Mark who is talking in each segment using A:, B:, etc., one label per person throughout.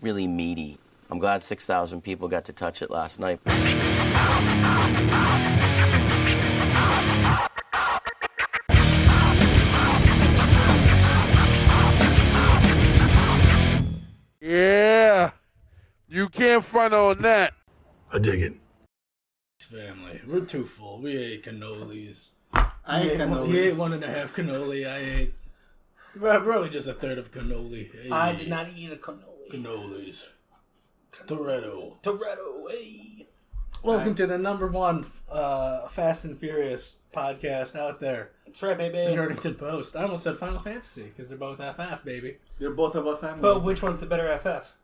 A: really meaty. I'm glad 6,000 people got to touch it last night.
B: Yeah, you can't front on that.
C: I dig it.
D: Family, we're too full. We ate cannolis.
E: I ate cannolis.
D: He ate 1.5 cannoli. I ate probably just a third of cannoli. Hey.
F: I did not eat a cannoli.
D: Cannolis. Toretto.
F: Hey.
D: Welcome to the #1 Fast and Furious podcast out there.
F: That's right, baby.
D: The Nerdington Post. I almost said Final Fantasy because they're both FF, baby.
E: They're both about family.
F: But which one's the better FF?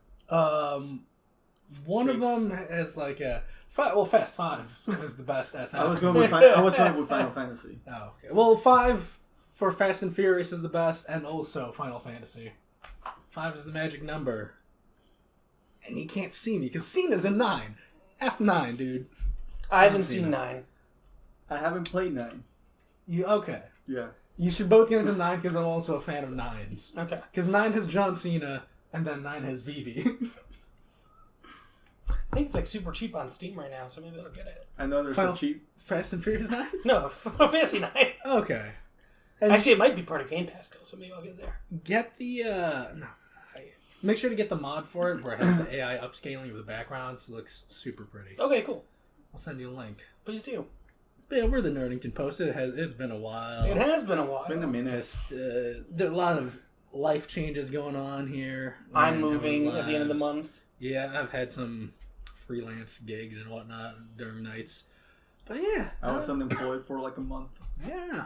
D: One of them has like a... Fast 5 is the best FF.
E: I was going with Final Fantasy.
D: Oh, okay. Well, 5 for Fast and Furious is the best, and also Final Fantasy. 5 is the magic number. And you can't see me, because Cena's a 9. F9, dude.
F: I haven't seen 9.
E: I haven't played 9.
D: Okay.
E: Yeah.
D: You should both get into 9, because I'm also a fan of 9s.
F: Okay.
D: Because 9 has John Cena, and then 9 has Vivi.
F: I think it's like super cheap on Steam right now, so maybe I'll get it.
E: I know they're so cheap.
D: Fast and Furious 9?
F: No, Final Fantasy 9.
D: Okay. And
F: actually, it might be part of Game Pass still, so maybe I'll get there.
D: Get the, make sure to get the mod for it, where it has the AI upscaling of the backgrounds. It looks super pretty.
F: Okay, cool.
D: I'll send you a link.
F: Please do.
D: But yeah, we're the Nerdington Post. It's been a while.
F: It has been a while.
E: It's been a minute.
D: Just, there are a lot of life changes going on here.
F: I'm moving at the end of the month.
D: Yeah, I've had some freelance gigs and whatnot during nights. But yeah.
E: I was unemployed for like a month.
D: Yeah.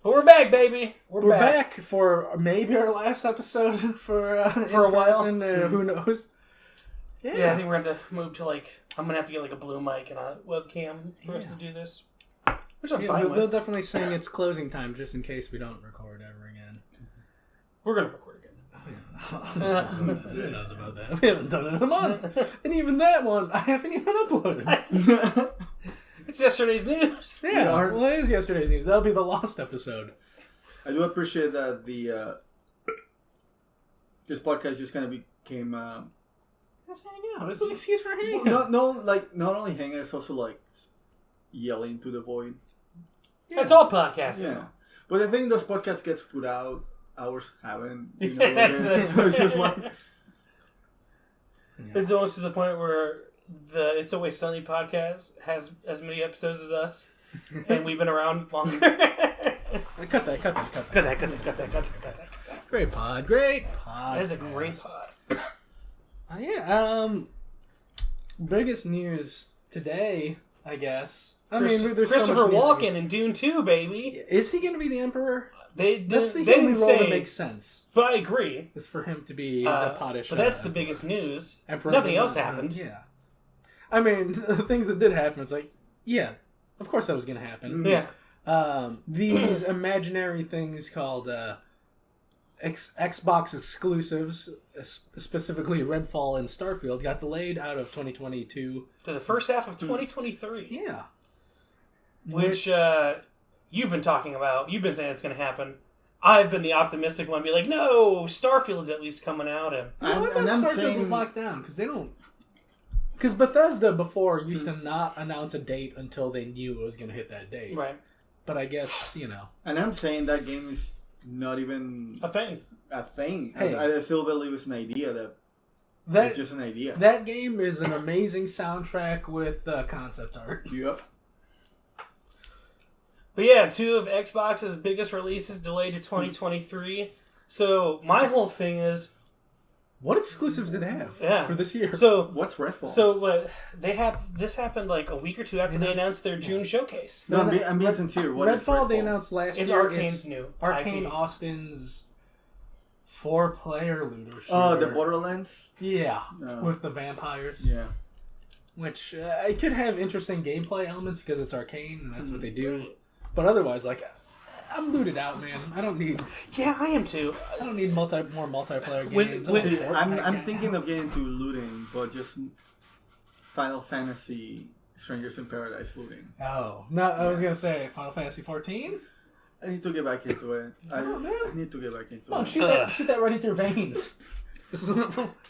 F: But we're back, baby. We're
D: back for maybe our last episode for
F: a while.
D: Who knows?
F: Yeah, I think we're going to have to move to I'm going to have to get a blue mic and a webcam for us to do this. Which I'm fine with.
D: We'll definitely sing it's closing time just in case we don't record ever again.
F: We're going to record again.
D: Who knows about that? We haven't done it in a month. And even that one, I haven't even uploaded.
F: It's yesterday's news.
D: Yeah, well, it is yesterday's news. That'll be the lost episode.
E: I do appreciate that this podcast just kind of became...
D: Let's hang out. It's an excuse for hanging out.
E: Not only hanging, it's also yelling to the void.
F: Yeah. It's all podcasting.
E: Yeah. But I think those podcasts gets put out. Ours haven't.
F: So
E: it's just
F: It's almost to the point where the It's Always Sunny podcast has as many episodes as us, and we've been around longer.
D: Cut that. Great pod.
F: That is a great pod.
D: Biggest news today, I guess.
F: There's Christopher Walken in Dune 2, baby.
D: Is he going to be the Emperor?
F: That's
D: the only role that makes sense.
F: But I agree.
D: Is for him to be the potish.
F: But that's the biggest news.
D: Emperor
F: Nothing else happened.
D: Yeah. I mean, the things that did happen, it's yeah, of course that was going to happen.
F: Yeah.
D: These imaginary things called Xbox exclusives, specifically Redfall and Starfield, got delayed out of 2022
F: to the first half of 2023.
D: Yeah.
F: Which you've been talking about. You've been saying it's going to happen. I've been the optimistic one, be like, no, Starfield's at least coming out. And
D: I thought Starfield was locked down because they don't. Because Bethesda before used to not announce a date until they knew it was going to hit that date.
F: Right.
D: But I guess,
E: And I'm saying that game is not even
F: a thing.
E: Hey. I still believe it's an idea that it's just an idea.
D: That game is an amazing soundtrack with concept art.
E: Yep.
F: But yeah, 2 of Xbox's biggest releases delayed to 2023. So my whole thing is,
D: what exclusives did they have for this year?
F: So
E: what's Redfall?
F: So what this happened a week or two after they announced their June showcase.
E: No, I'm being sincere. What is Redfall?
D: They announced last year.
F: Arcane's new.
D: Arcane Austin's 4-player looter shooter.
E: Oh, the Borderlands?
D: Yeah, with the vampires.
E: Yeah.
D: Which it could have interesting gameplay elements because it's Arcane and that's what they do. But otherwise, I'm looted out, man. I don't need...
F: Yeah, I am too.
D: I don't need more multiplayer games.
E: I'm thinking of getting into looting, but just Final Fantasy Strangers in Paradise looting.
D: Oh. No, I was going to say Final Fantasy 14?
E: I need to get back into it.
D: I
E: need to get back into
D: it.
E: it.
D: Shoot that right into your veins. This is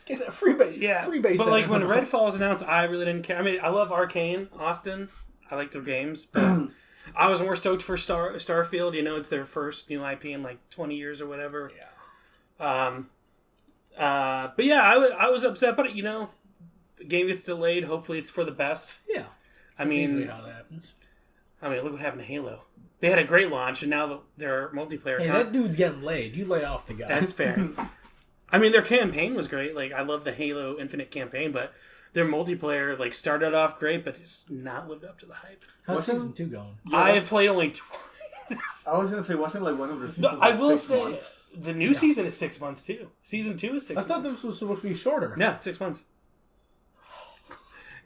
D: get that free base.
F: Yeah,
D: free base.
F: but like when Redfall was announced, I really didn't care. I mean, I love Arcane, Austin. I like their games, but I was more stoked for Starfield. You know, it's their first new IP in like 20 years or whatever.
D: Yeah.
F: But yeah, I was upset, but you know, the game gets delayed. Hopefully, it's for the best.
D: Yeah.
F: I mean,
D: usually how that happens.
F: I mean, look what happened to Halo. They had a great launch, and now their multiplayer.
D: Hey, that dude's getting laid. You lay off the guy.
F: That's fair. I mean, their campaign was great. Like, I love the Halo Infinite campaign, but their multiplayer like started off great, but it's not lived up to the hype.
D: How's season 2 going?
E: Yeah,
F: I have played only twice.
E: I was gonna say, wasn't like one of the seasons?
F: I
E: like
F: will
E: 6
F: say
E: months?
F: the new season is 6 months too. Season 2 is 6 months.
D: I thought this was supposed to be shorter.
F: No, it's 6 months.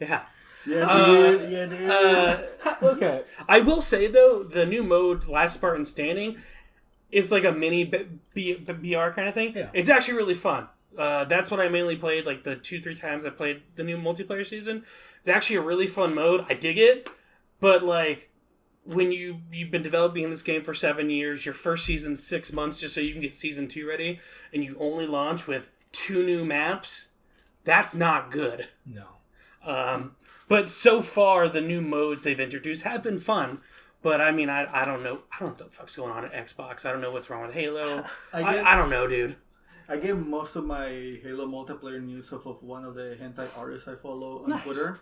F: Yeah.
E: Yeah, dude.
D: Okay.
F: I will say though, the new mode, Last Spartan Standing, it's like a mini BR kind of thing.
D: Yeah.
F: It's actually really fun. That's what I mainly played, like the 2-3 times I played the new multiplayer season. It's actually a really fun mode. I dig it, but like when you've been developing this game for 7 years, your first season's 6 months just so you can get season 2 ready, and you only launch with 2 new maps, that's not good.
D: No.
F: But so far, the new modes they've introduced have been fun. But I mean, I don't know. I don't know what the fuck's going on at Xbox. I don't know what's wrong with Halo. I don't know, dude.
E: I get most of my Halo multiplayer news off of one of the hentai artists I follow on Twitter,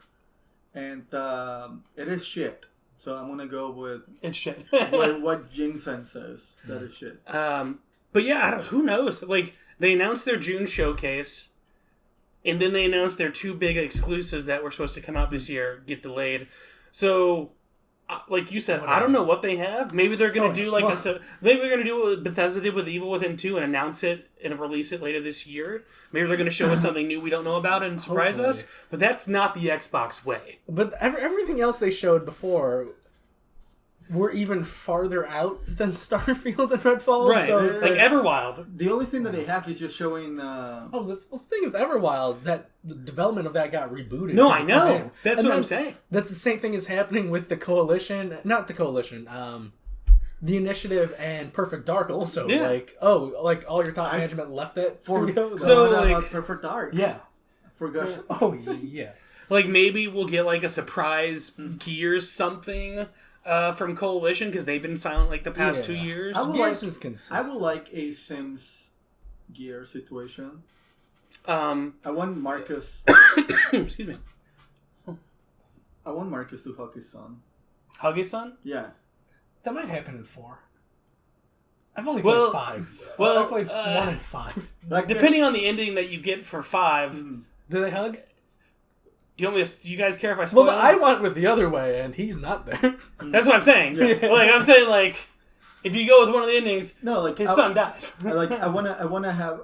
E: and it is shit. So I'm gonna go with
F: It's shit.
E: what Jinsen says. That is shit.
F: But yeah, who knows? Like, they announced their June showcase, and then they announced their 2 big exclusives that were supposed to come out this year get delayed. So, like you said, I don't know what they have. Maybe they're going to do like maybe they're going to do what Bethesda did with Evil Within 2 and announce it and release it later this year. Maybe they're going to show us something new we don't know about and surprise us. But that's not the Xbox way.
D: But everything else they showed before were even farther out than Starfield and Redfall.
F: Right.
D: So
F: It's like Everwild.
E: The only thing that they have is just showing.
D: the thing with Everwild, that the development of that got rebooted.
F: No, I know. That's what I'm saying.
D: That's the same thing is happening with the Coalition. Not the Coalition. The Initiative and Perfect Dark also.
F: Yeah.
D: Like all your top management left that studio.
F: So, like,
E: Perfect Dark.
D: yeah.
E: Forgot.
D: Oh, yeah.
F: Like, maybe we'll get like a surprise Gears something from Coalition because they've been silent like the past 2 years.
E: I would
D: Gears
E: like-
D: is consistent.
E: I would like a Sims Gear situation.
F: Um,
E: I want Marcus.
F: excuse me.
E: I want Marcus to hug his son.
F: Hug his son?
E: Yeah.
D: That might happen in 4. I've only played 5. I played 1 and 5.
E: Like
F: Depending on the ending that you get for 5,
D: Do they hug?
F: do you want me to, do you guys care if I spoil
D: Well,
F: it?
D: I went with the other way, and he's not there.
F: That's what I'm saying. Like, I'm saying, like, if you go with one of the endings,
E: no, like
F: his son dies.
E: I wanna have.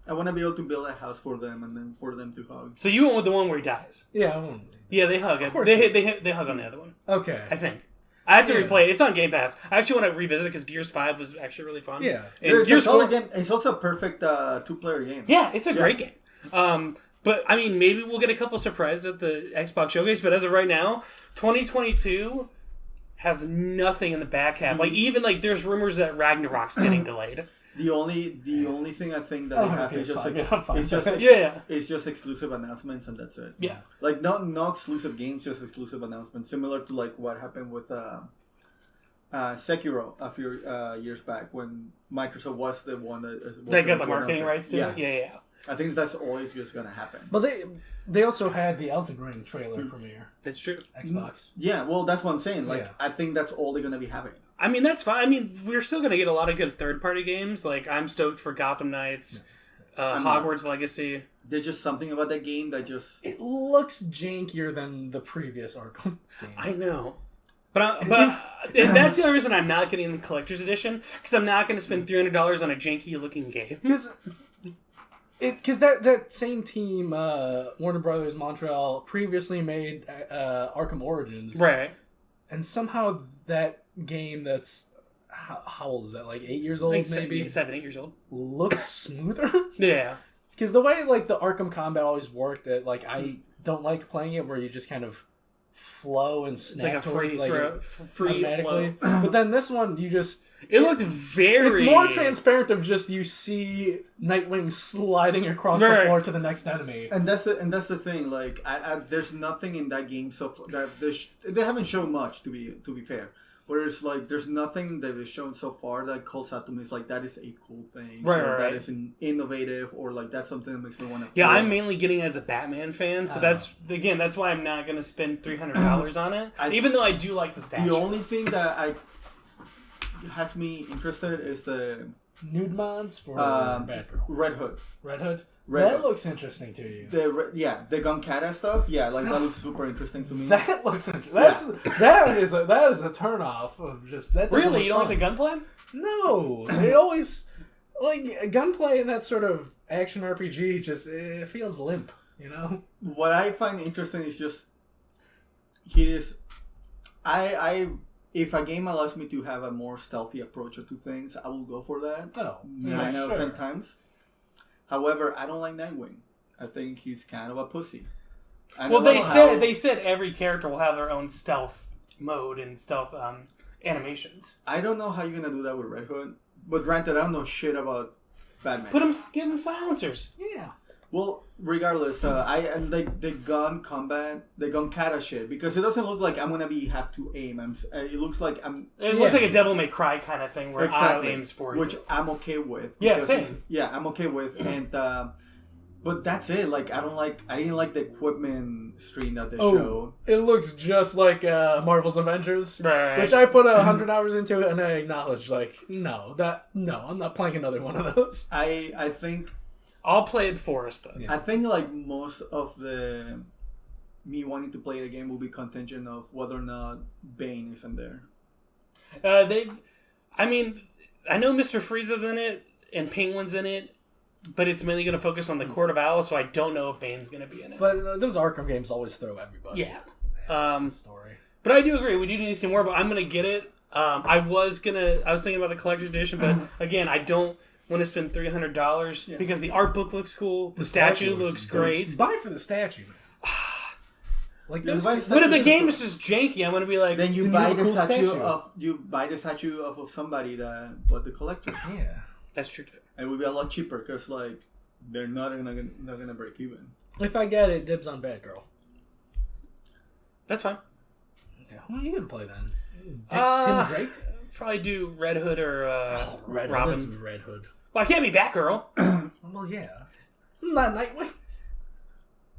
E: I wanna be able to build a house for them and then for them to hug.
F: So you went with the one where he dies.
D: Yeah, I won't.
F: Yeah, they hug.
D: Of course
F: They hug on the other one.
D: Okay.
F: I think. I have to replay it. It's on Game Pass. I actually want to revisit it because Gears 5 was actually really fun.
D: Yeah.
F: And
E: It's
F: Gears
E: a solid
F: 4...
E: game. It's also a perfect 2-player game.
F: Yeah, it's a great game. But, I mean, maybe we'll get a couple surprises at the Xbox Showcase, but as of right now, 2022 has nothing in the back half. Like, even, like, there's rumors that Ragnarok's getting delayed.
E: The only thing I think that they have is just it's just exclusive announcements and that's it.
F: Yeah.
E: Like no exclusive games, just exclusive announcements, similar to like what happened with Sekiro a few years back when Microsoft was the one that
F: They got the marketing rights to it? Yeah.
E: I think that's always just gonna happen.
D: But they also had the Elden Ring trailer premiere.
F: That's true.
D: Xbox.
E: Yeah, well, that's what I'm saying. Like,
D: Yeah.
E: I think that's all they're gonna be having.
F: I mean, that's fine. I mean, we're still going to get a lot of good third-party games. Like, I'm stoked for Gotham Knights, Hogwarts Legacy.
E: There's just something about that game that just...
D: It looks jankier than the previous Arkham game.
F: I know. But that's the only reason I'm not getting the collector's edition, because I'm not going to spend $300 on a janky-looking game.
D: Because that same team, Warner Brothers Montreal, previously made Arkham Origins.
F: Right.
D: And somehow that game that's... How old is that? Like 8 years old,
F: Like
D: maybe?
F: 7, 8 years old.
D: Looks smoother?
F: Yeah.
D: Because the way like the Arkham combat always worked, that like I don't like playing it where you just kind of flow and snap
F: It's like a
D: towards
F: free
D: automatically.
F: flow.
D: But then this one, you just
F: It looked very...
D: It's more transparent of just you see Nightwing sliding across the floor to the next enemy.
E: And that's the thing. Like, there's nothing in that game so far that they haven't shown much, to be fair. Whereas, like, there's nothing that is shown so far that calls out to me. It's like, that is a cool thing. Right. That is innovative, or like, that's something that makes me want to play.
F: I'm mainly getting as a Batman fan, so that's why I'm not going to spend $300 on it. Even though I do like the statue.
E: The only thing that has me interested is the
D: nude mods for Batgirl.
E: Red Hood.
D: That looks interesting to you.
E: The Gunkata stuff. Yeah, like that looks super interesting to me.
D: That looks interesting. That is a turnoff of just that.
F: Really, you don't like the gunplay?
D: No, it always like gunplay in that sort of action RPG. Just it feels limp, you know.
E: What I find interesting is just if a game allows me to have a more stealthy approach to things, I will go for that. 9 out of 10 times. However, I don't like Nightwing. I think he's kind of a pussy.
F: They said every character will have their own stealth mode and stealth animations.
E: I don't know how you're gonna do that with Red Hood, but granted, I don't know shit about Batman.
F: Give him silencers.
D: Yeah.
E: Well, regardless, I like the gun combat, the gun kata shit, because it doesn't look like I'm gonna have to aim. It looks like I'm.
F: It looks like a Devil May Cry kind of thing where auto aims for you,
E: which I'm okay with.
F: Yeah, same.
E: I'm okay with, and but that's it. Like I didn't like the equipment screen that they showed.
D: It looks just like Marvel's Avengers,
F: right.
D: Which I put 100 hours into, and I acknowledge, like, no, I'm not playing another one of those.
E: I think.
F: I'll play it for us, though.
E: I think, like, most of me wanting to play the game will be contingent of whether or not Bane is in there.
F: I know Mr. Freeze's in it, and Penguin's in it, but it's mainly going to focus on the Court of Owls, so I don't know if Bane's going to be in it.
D: But those Arkham games always throw everybody.
F: Yeah.
D: Story.
F: But I do agree, we do need to see more, but I'm going to get it. I was thinking about the collector's edition, but again, I don't want to spend $300 because the art book looks cool, the statue looks great.
D: Buy for the statue.
F: But if the game is just janky, I'm gonna be like,
E: then you buy the statue of somebody that bought the collector.
D: Yeah,
F: that's true too.
E: It would be a lot cheaper because like they're not gonna break even.
D: If I get it, dibs on Batgirl.
F: That's fine.
D: Yeah. Who are you gonna play then? Tim Drake?
F: Probably do Red Hood or Robin.
D: This is Red Hood.
F: Well, I can't be Batgirl.
D: Well, yeah. Not Nightwing.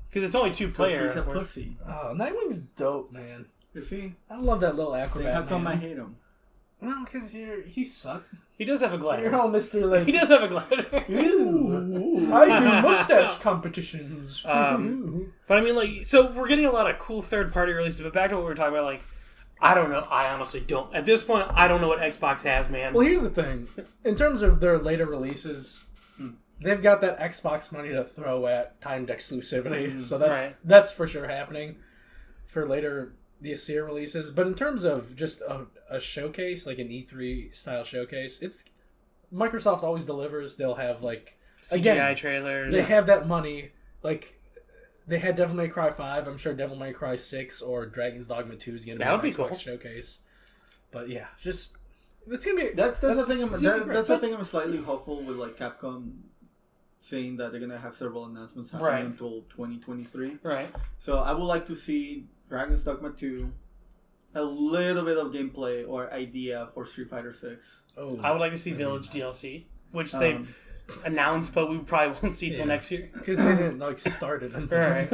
F: Because it's only 2-player.
E: He's a pussy.
D: Oh, Nightwing's dope, man.
E: Is he?
D: I love that little acrobat.
E: How come I hate him?
D: Well, because you suck.
F: He does have a glider.
D: You're all Mr. Like...
F: He does have a glider.
D: Ooh, I do mustache competitions.
F: But I mean, like, so we're getting a lot of cool third-party releases. But back to what we were talking about, like, I don't know. I honestly don't. At this point, I don't know what Xbox has, man.
D: Well, here's the thing. In terms of their later releases, they've got that Xbox money to throw at timed exclusivity. So that's for sure happening for later this year releases. But in terms of just a showcase, like an E3 style showcase, it's Microsoft always delivers. They'll have like
F: CGI trailers.
D: They have that money. Like they had Devil May Cry 5. I'm sure Devil May Cry 6 or Dragon's Dogma 2 is going to be an Xbox showcase. But yeah, just it's going to be.
E: That's the thing. That's the thing. I'm slightly hopeful with like Capcom saying that they're going to have several announcements happening until 2023.
F: Right.
E: So I would like to see Dragon's Dogma 2, a little bit of gameplay or idea for Street Fighter 6.
F: Oh, I would like to see Village DLC, which they've announced, but we probably won't see till next year
D: because they didn't like start it.
F: Right.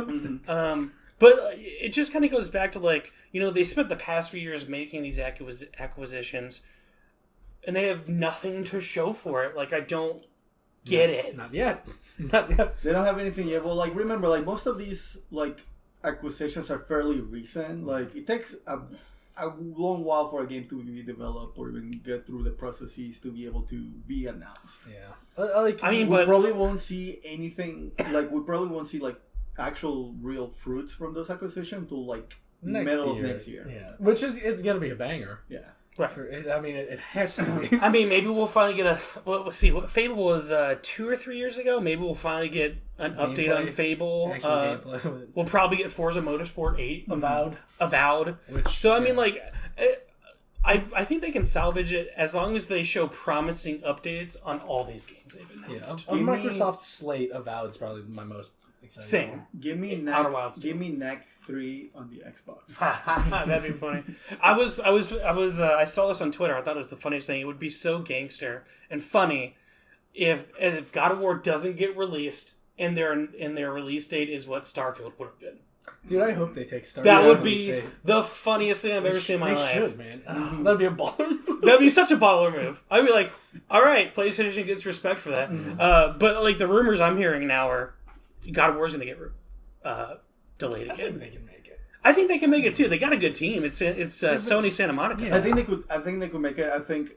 F: But it just kind of goes back to like, you know, they spent the past few years making these acquisitions, and they have nothing to show for it. Like I don't get it.
D: Not yet.
E: They don't have anything yet. Well, like remember, like most of these like acquisitions are fairly recent. Like it takes a long while for a game to be developed or even get through the processes to be able to be announced.
D: Yeah, like
E: we probably won't see anything. Like we probably won't see like actual real fruits from those acquisitions until like middle of next year.
D: Yeah, which is it's gonna be a banger.
E: Yeah.
D: Right. I mean, it has to be.
F: I mean, maybe we'll finally get a... Well, let's see. What Fable was 2 or 3 years ago. Maybe we'll finally get an update on Fable. We'll probably get Forza Motorsport 8.
D: Avowed.
F: Which, so, I mean, like... I think they can salvage it as long as they show promising updates on all these games they've
D: Yeah,
F: announced.
D: of Microsoft's slate, Avowed's probably my most excited.
F: Same.
E: Give me
F: Outer Wilds
E: Give me Knack 3 on the Xbox.
F: That'd be funny. I saw this on Twitter. I thought it was the funniest thing. It would be so gangster and funny if God of War doesn't get released and their release date is what Starfield would have been.
D: Dude, I hope they take Starfield.
F: That would be the funniest thing I've ever seen in my life.
D: They should, man. That'd be a baller.
F: That'd be such a baller move. I'd be like, all right, PlayStation gets respect for that. But like the rumors I'm hearing now are God of War's going to get delayed again.
D: I think they can make it.
F: I think they can make it too. They got a good team. It's Sony Santa Monica.
D: Yeah.
E: I think they could make it. I think.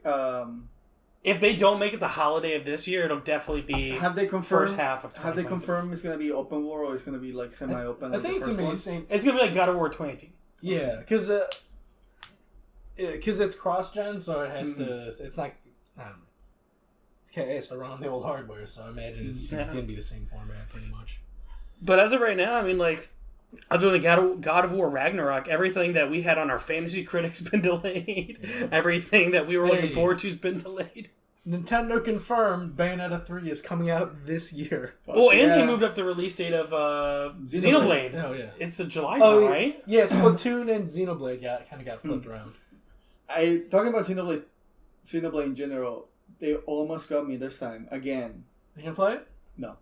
F: If they don't make it the holiday of this year, it'll definitely be
E: Have they confirmed?
F: first half of 2020.
E: Have they confirmed it's gonna be open world or it's gonna be like semi-open?
D: I think it's gonna be the same.
F: It's gonna be like God of War 2018.
D: Yeah, because it's cross-gen, so it has to. It's not. I don't know. It's around the old hardware, so I imagine it's gonna be the same format pretty much.
F: But as of right now, I mean, like, other than God of War Ragnarok, everything that we had on our fantasy critics been delayed. Everything that we were looking forward to has been delayed.
D: Nintendo confirmed Bayonetta 3 is coming out this year.
F: And he moved up the release date of Xenoblade.
D: Oh yeah,
F: It's the July now, right?
D: Yeah, Splatoon and Xenoblade got flipped around.
E: Talking about Xenoblade in general, they almost got me this time again.
D: You gonna play it?
E: No.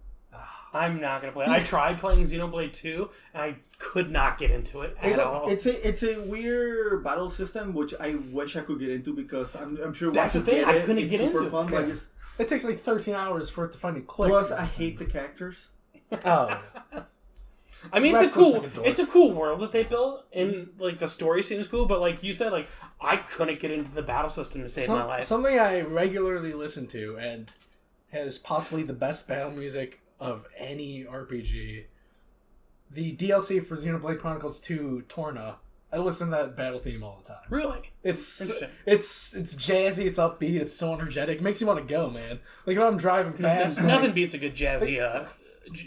F: I'm not gonna play it. I tried playing Xenoblade 2, and I could not get into it at all.
E: It's a weird battle system which I wish I could get into because I'm sure
F: That's
E: once
F: the
E: you
F: thing,
E: get
F: I couldn't
E: it's
F: get
E: super
F: into it.
E: fun.
D: Yeah.
E: Like
D: It takes like 13 hours for it to finally click.
E: plus, I hate the characters.
D: Oh.
F: I mean,
D: Rex looks like a dork.
F: it's a cool world that they built, and like the story seems cool. But like you said, like I couldn't get into the battle system to save my life.
D: Something I regularly listen to and has possibly the best battle music of any RPG. The DLC for Xenoblade Chronicles 2 Torna. I listen to that battle theme all the time.
F: Really?
D: It's
F: Interesting.
D: it's jazzy, it's upbeat, it's so energetic. It makes you want to go, man. Like if I'm driving fast,
F: Nothing beats a good jazzy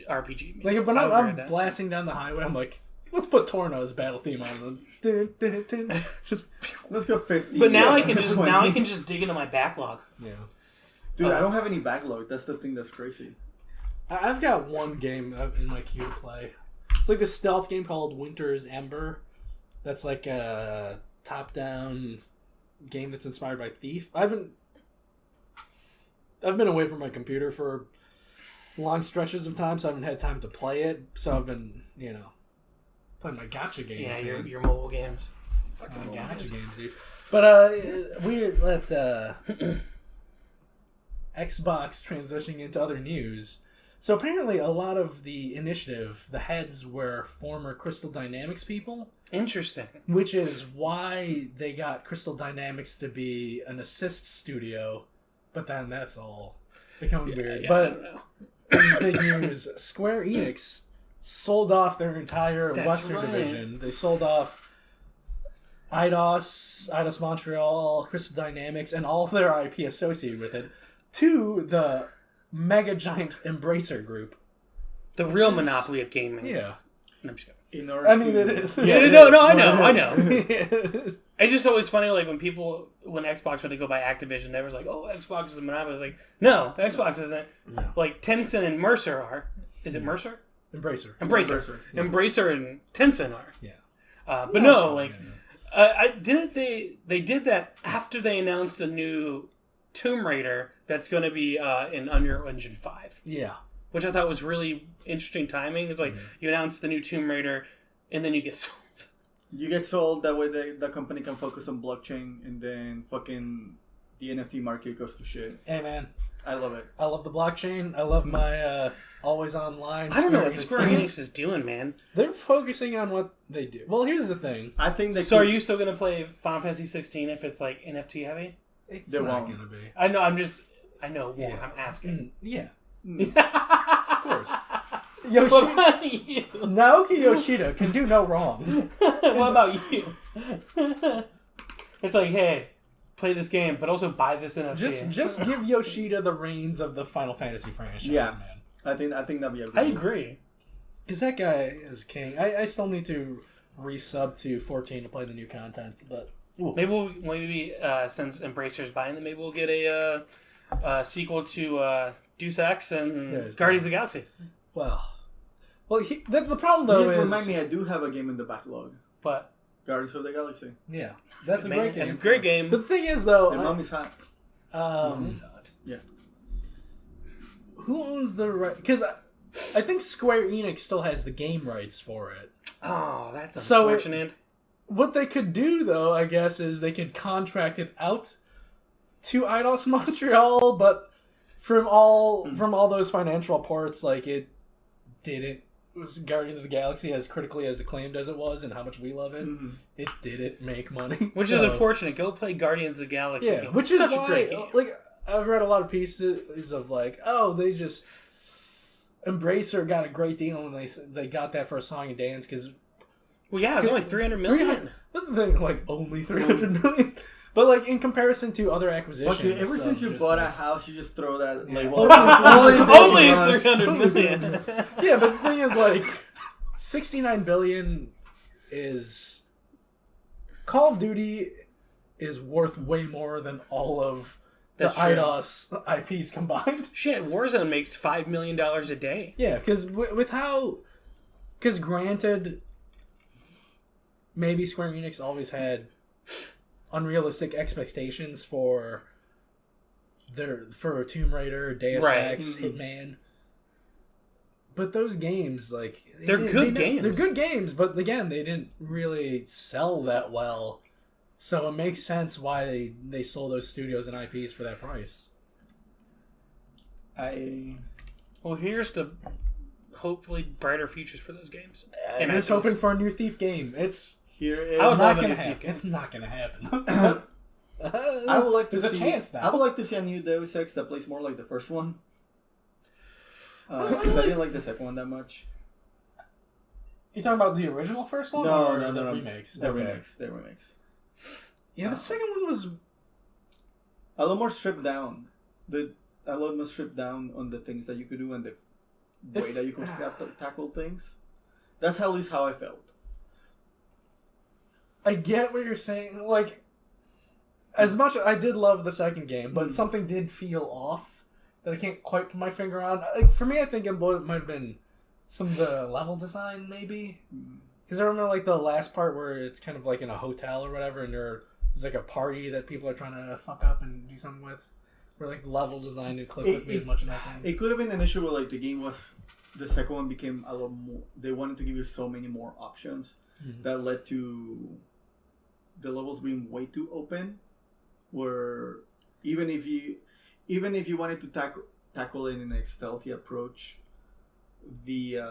F: RPG.
D: like when
F: I would agree
D: I'm
F: with that.
D: blasting down the highway, I'm like, let's put Torna's battle theme on. Dun, dun, dun. Just
E: Let's go 50.
F: But now I can
E: 20.
F: just dig into my backlog.
D: yeah.
E: Dude, I don't have any backlog. That's the thing that's crazy.
D: I've got one game in my queue to play. It's like this stealth game called Winter's Ember. That's like a top-down game that's inspired by Thief. I've been away from my computer for long stretches of time, so I haven't had time to play it. So I've been, playing my gacha games.
F: Yeah,
D: man.
F: your mobile games.
D: Fucking gacha games, dude. But we let Xbox transitioning into other news. So apparently a lot of the initiative, the heads were former Crystal Dynamics people.
F: Interesting.
D: Which is why they got Crystal Dynamics to be an assist studio. But then that's all becoming weird.
F: Yeah,
D: But in big news, Square Enix sold off their entire Western division. They sold off Eidos Montreal, Crystal Dynamics, and all of their IP associated with it to the mega giant Embracer Group.
F: The real monopoly of gaming.
D: Yeah.
F: No, I'm just kidding.
D: It is.
F: Yeah, I know. It's just always funny, like when Xbox went to go buy Activision, they was like, "Oh, Xbox is a monopoly." It's like, no, Xbox isn't.
D: No.
F: Like Tencent and Mercer are. Is it Mercer?
D: Embracer.
F: Embracer and Tencent are.
D: Yeah.
F: But no, like, they did that after they announced a new Tomb Raider that's going to be in Unreal Engine 5.
D: Yeah.
F: Which I thought was really interesting timing. It's like you announce the new Tomb Raider, and then you get sold.
E: You get sold, that way the company can focus on blockchain, and then fucking the NFT market goes to shit.
D: Hey, man.
E: I love it.
D: I love the blockchain. I love my always online.
F: I don't know what Square Enix is doing, man.
D: They're focusing on what they do. Well, here's the thing.
E: I think
F: So are you still going to play Final Fantasy 16 if it's like NFT heavy?
D: It's
E: They
D: not
E: won't.
D: going to be.
F: I know, I'm
D: Yeah.
F: asking.
D: Yeah.
E: Mm.
D: Of course.
F: What about you?
D: Naoki Yoshida can do no wrong.
F: What about you? It's like, hey, play this game, but also buy this NFT.
D: Just give Yoshida the reins of the Final Fantasy franchise,
E: Yeah.
D: man.
E: I think that'd be a good
F: I
E: move.
F: agree.
D: Because that guy is king. I still need to resub to 14 to play the new content, but
F: Maybe since Embracer's buying them, maybe we'll get a sequel to Deus Ex and Guardians of the Galaxy.
D: Well, that's the problem though.
E: Remind me, I do have a game in the backlog.
F: But
E: Guardians of the Galaxy.
D: Yeah, that's a great game.
F: It's a great game.
D: But the thing is, though,
E: The mommy's hot.
D: Mommy's hot.
E: Yeah.
D: Who owns the right? Because I think Square Enix still has the game rights for it.
F: Oh, that's
D: So
F: unfortunate.
D: What they could do, though, I guess, is they could contract it out to Eidos Montreal, but from all those financial reports, like it didn't. Guardians of the Galaxy, as critically as acclaimed as it was, and how much we love it, it didn't make money.
F: Which is unfortunate. Go play Guardians of the Galaxy.
D: Yeah, which is
F: such
D: why,
F: a great game.
D: Like, I've read a lot of pieces of like, oh, they just Embracer got a great deal and they got that for a song and dance because.
F: Well, yeah, it's only $300 million.
D: That's the thing, like only $300 million. But like in comparison to other acquisitions,
E: Okay, ever since you bought a house, you just throw that label.
F: Only $300 million.
D: Yeah, but the thing is, like, $69 billion is Call of Duty is worth way more than all of the Eidos IPs combined.
F: Shit, Warzone makes $5 million a day.
D: Yeah, because because granted, maybe Square Enix always had unrealistic expectations for Tomb Raider, Deus Ex, Hitman. But those games, like
F: they're good games.
D: They're good games, but again, they didn't really sell that well. So it makes sense why they sold those studios and IPs for that price.
F: Well, here's the hopefully brighter futures for those games.
D: And I was hoping for a new Thief game. It's
F: not going to happen.
D: It's not going to happen.
E: I would like to
D: There's a chance now.
E: I would like to see a new Deus Ex that plays more like the first one. Because I didn't like the second one that much.
D: You talking about the original first one?
E: No,
D: the remakes?
E: The remakes.
D: Yeah, the second one was
E: a lot more stripped down. A lot more stripped down on the things that you could do and the way that you could tackle things. That's at least how I felt.
D: I get what you're saying. Like, as much I did love the second game, but something did feel off that I can't quite put my finger on. Like, for me, I think it might have been some of the level design, maybe. Because I remember, like, the last part where it's kind of like in a hotel or whatever, and there's like a party that people are trying to fuck up and do something with. Where, like, level design didn't click with me as much in that game.
E: It could have been an issue where, like, the second one became a lot more. They wanted to give you so many more options that led to the levels being way too open. Where even if you wanted to tackle it in a stealthy approach, the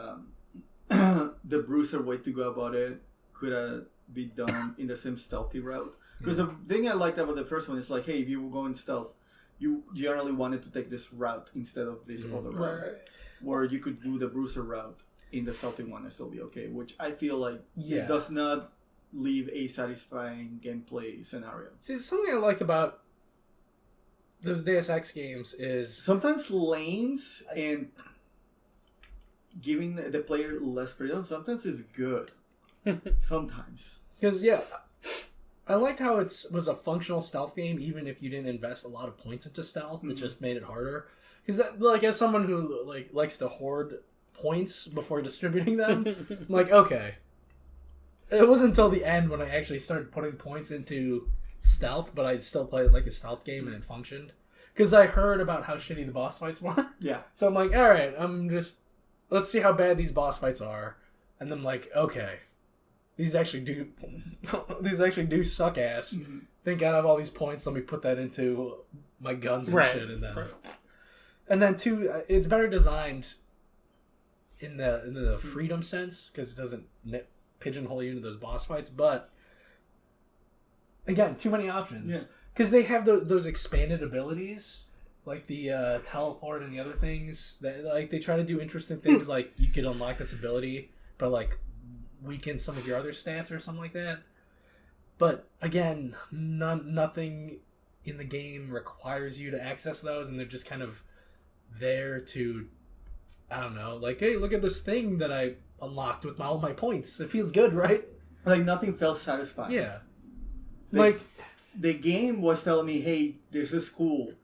E: bruiser way to go about it could be done in the same stealthy route. Because the thing I liked about the first one is like, hey, if you were going stealth, you generally wanted to take this route instead of this other route, where you could do the bruiser route in the stealthy one and still be okay. Which I feel like it does not leave a satisfying gameplay scenario.
D: See, something I liked about those Deus Ex games is
E: sometimes lanes and giving the player less freedom sometimes is good. Sometimes.
D: Because, I liked how it was a functional stealth game, even if you didn't invest a lot of points into stealth. It just made it harder. Because, like, as someone who likes to hoard points before distributing them, I'm like, okay. It wasn't until the end when I actually started putting points into stealth, but I'd still play it like a stealth game and it functioned. Because I heard about how shitty the boss fights were. Yeah. So I'm like, alright, let's see how bad these boss fights are. And then I'm like, okay. These actually do suck ass. Thank God I have all these points. Let me put that into my guns and shit. And then two, it's better designed in the freedom sense because it doesn't pigeonhole you into those boss fights. But again, too many options because they have those expanded abilities like the teleport and the other things that like they try to do interesting things like you could unlock this ability, but like weaken some of your other stats or something like that. But again, nothing in the game requires you to access those, and they're just kind of there to, I don't know, like, hey, look at this thing that I unlocked with all my points. It feels good, right?
E: Like nothing felt satisfying.
D: Yeah.
E: The game was telling me, hey, this is cool.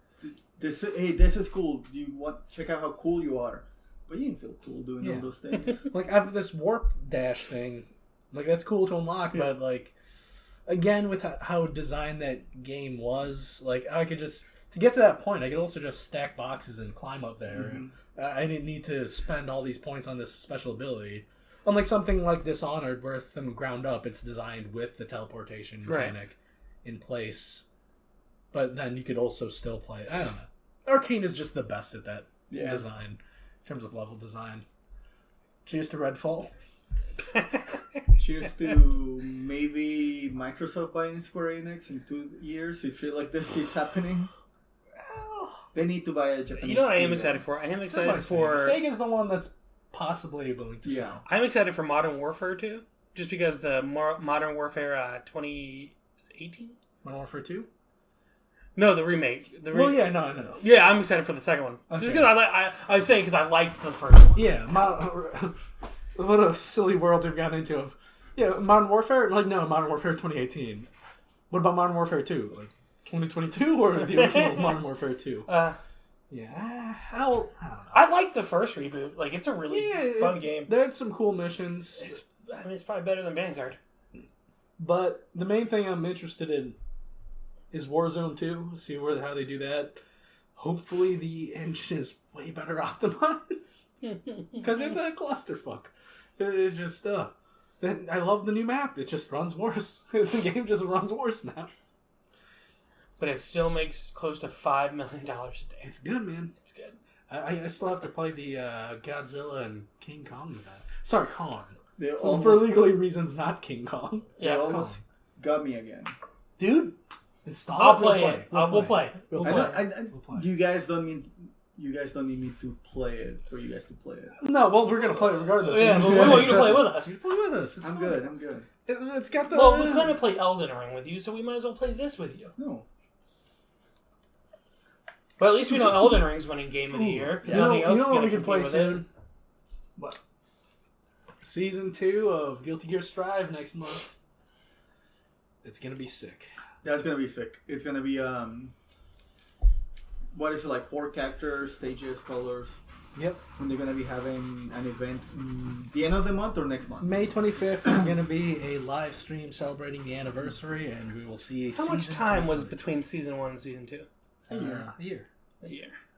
E: This is cool. Do you want check out how cool you are? But you didn't feel cool doing all those things.
D: Like, I have this warp dash thing. Like, that's cool to unlock, but, like, again, with how designed that game was, like, I could just... To get to that point, I could also just stack boxes and climb up there.
E: Mm-hmm.
D: I didn't need to spend all these points on this special ability. Unlike something like Dishonored, where from ground up, it's designed with the teleportation mechanic in place. But then you could also still play... I don't know. Arcane is just the best at that design. In terms of level design. Cheers to Redfall.
E: Cheers to maybe Microsoft buying Square Enix in 2 years if shit like this keeps happening. They need to buy a Japanese.
F: You know what I am excited for? I am excited for...
D: Sega's the one that's possibly willing to sell.
F: I'm excited for Modern Warfare 2. Just because the Modern Warfare 2018?
D: Modern Warfare 2?
F: No, the remake.
D: Well, yeah, no, I know.
F: Yeah, I'm excited for the second one.
D: Okay.
F: Just because I was saying because I liked the first one.
D: Yeah, what a silly world we've gotten into of... Yeah, Modern Warfare? Like, no, Modern Warfare 2018. What about Modern Warfare 2? Like, 2022 or the original Modern Warfare 2? I don't know.
F: I like the first reboot. Like, it's a really fun game.
D: They had some cool missions.
F: It's probably better than Vanguard.
D: But the main thing I'm interested in is Warzone 2. See how they do that. Hopefully the engine is way better optimized. Because it's a clusterfuck. It's just, I love the new map. It just runs worse. The game just runs worse now.
F: But it still makes close to $5 million a day.
D: It's good, man.
F: It's good.
D: I still have to play the Godzilla and King Kong event. Sorry, Kong. For legally reasons, not King Kong.
E: They almost got me again.
D: Dude, install
F: I'll
D: it.
F: play it. We'll play.
D: We'll
E: I
D: play.
E: know, you guys don't need me to play it for you guys to play it.
D: No, well, we're going to play it regardless.
F: Yeah, but we want you to play with us.
D: You play with us. It's
E: I'm
D: fun.
E: good.
D: It's got the...
F: Well, we kind of play Elden Ring with you, so we might as well play this with you.
E: No.
F: But at least we know Elden Ring's winning Game of the Year, because nothing else is going to compete with it.
E: What?
D: Season 2 of Guilty Gear Strive next month. It's going to be sick.
E: That's going to be sick. It's going to be, what is it, like 4 characters, stages, colors?
D: Yep.
E: When they're going to be having an event the end of the month or next month?
D: May 25th is going to be a live stream celebrating the anniversary, and we will see a
F: How much time was between Season 1 and Season 2?
D: A year.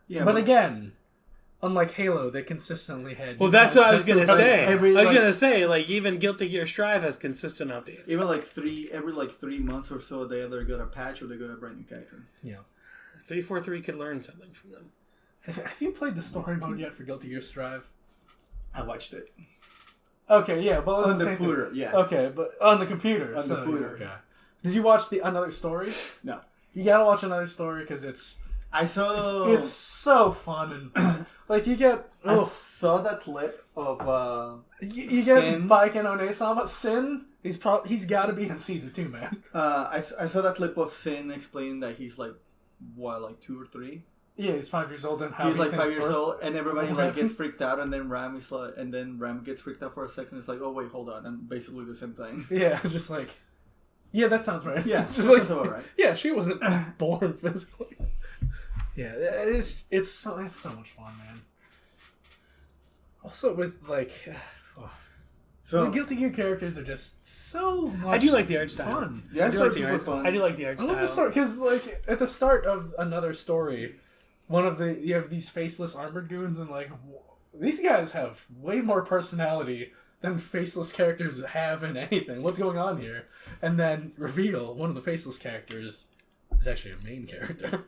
E: Yeah,
D: but again, unlike Halo, they consistently had...
F: Well, that's what I was going to say. I was
E: like,
F: going to say, like, even Guilty Gear Strive has consistent updates.
E: Even every 3 months or so, they either got a patch or they got a brand new character.
D: Yeah.
F: 343 could learn something from them.
D: Have you played the story mode yet for Guilty Gear Strive?
E: I watched it.
D: Okay, yeah, but
E: on the computer, yeah.
D: Okay, but on the computer.
E: On the computer.
D: Okay. Did you watch Another Story?
E: No.
D: You gotta watch Another Story because it's so fun and like you get.
E: I saw that clip of
D: you get Baiken Onesama. Sin. He's got to be in season 2, man.
E: I saw that clip of Sin explaining that he's like 2 or 3.
D: Yeah, he's 5 years old and how
E: he's like 5 years old, and everybody like gets freaked out, and then Ram is like, and then Ram gets freaked out for a second. It's like, oh wait, hold on, I'm basically the same thing.
D: Yeah, just like, yeah, that sounds right.
E: Yeah,
D: just like,
E: that's about right.
D: Yeah, she wasn't born physically. Yeah, it's so much fun, man. Also with like,
E: so
D: the Guilty Gear characters are just so much.
F: I do like the art style.
D: Fun.
E: Yeah,
F: I do like the art. Fun. I do like the art
D: I
F: style.
D: love the story because like at the start of Another Story, you have these faceless armored goons and like these guys have way more personality than faceless characters have in anything. What's going on here? And then reveal one of the faceless characters is actually a main character.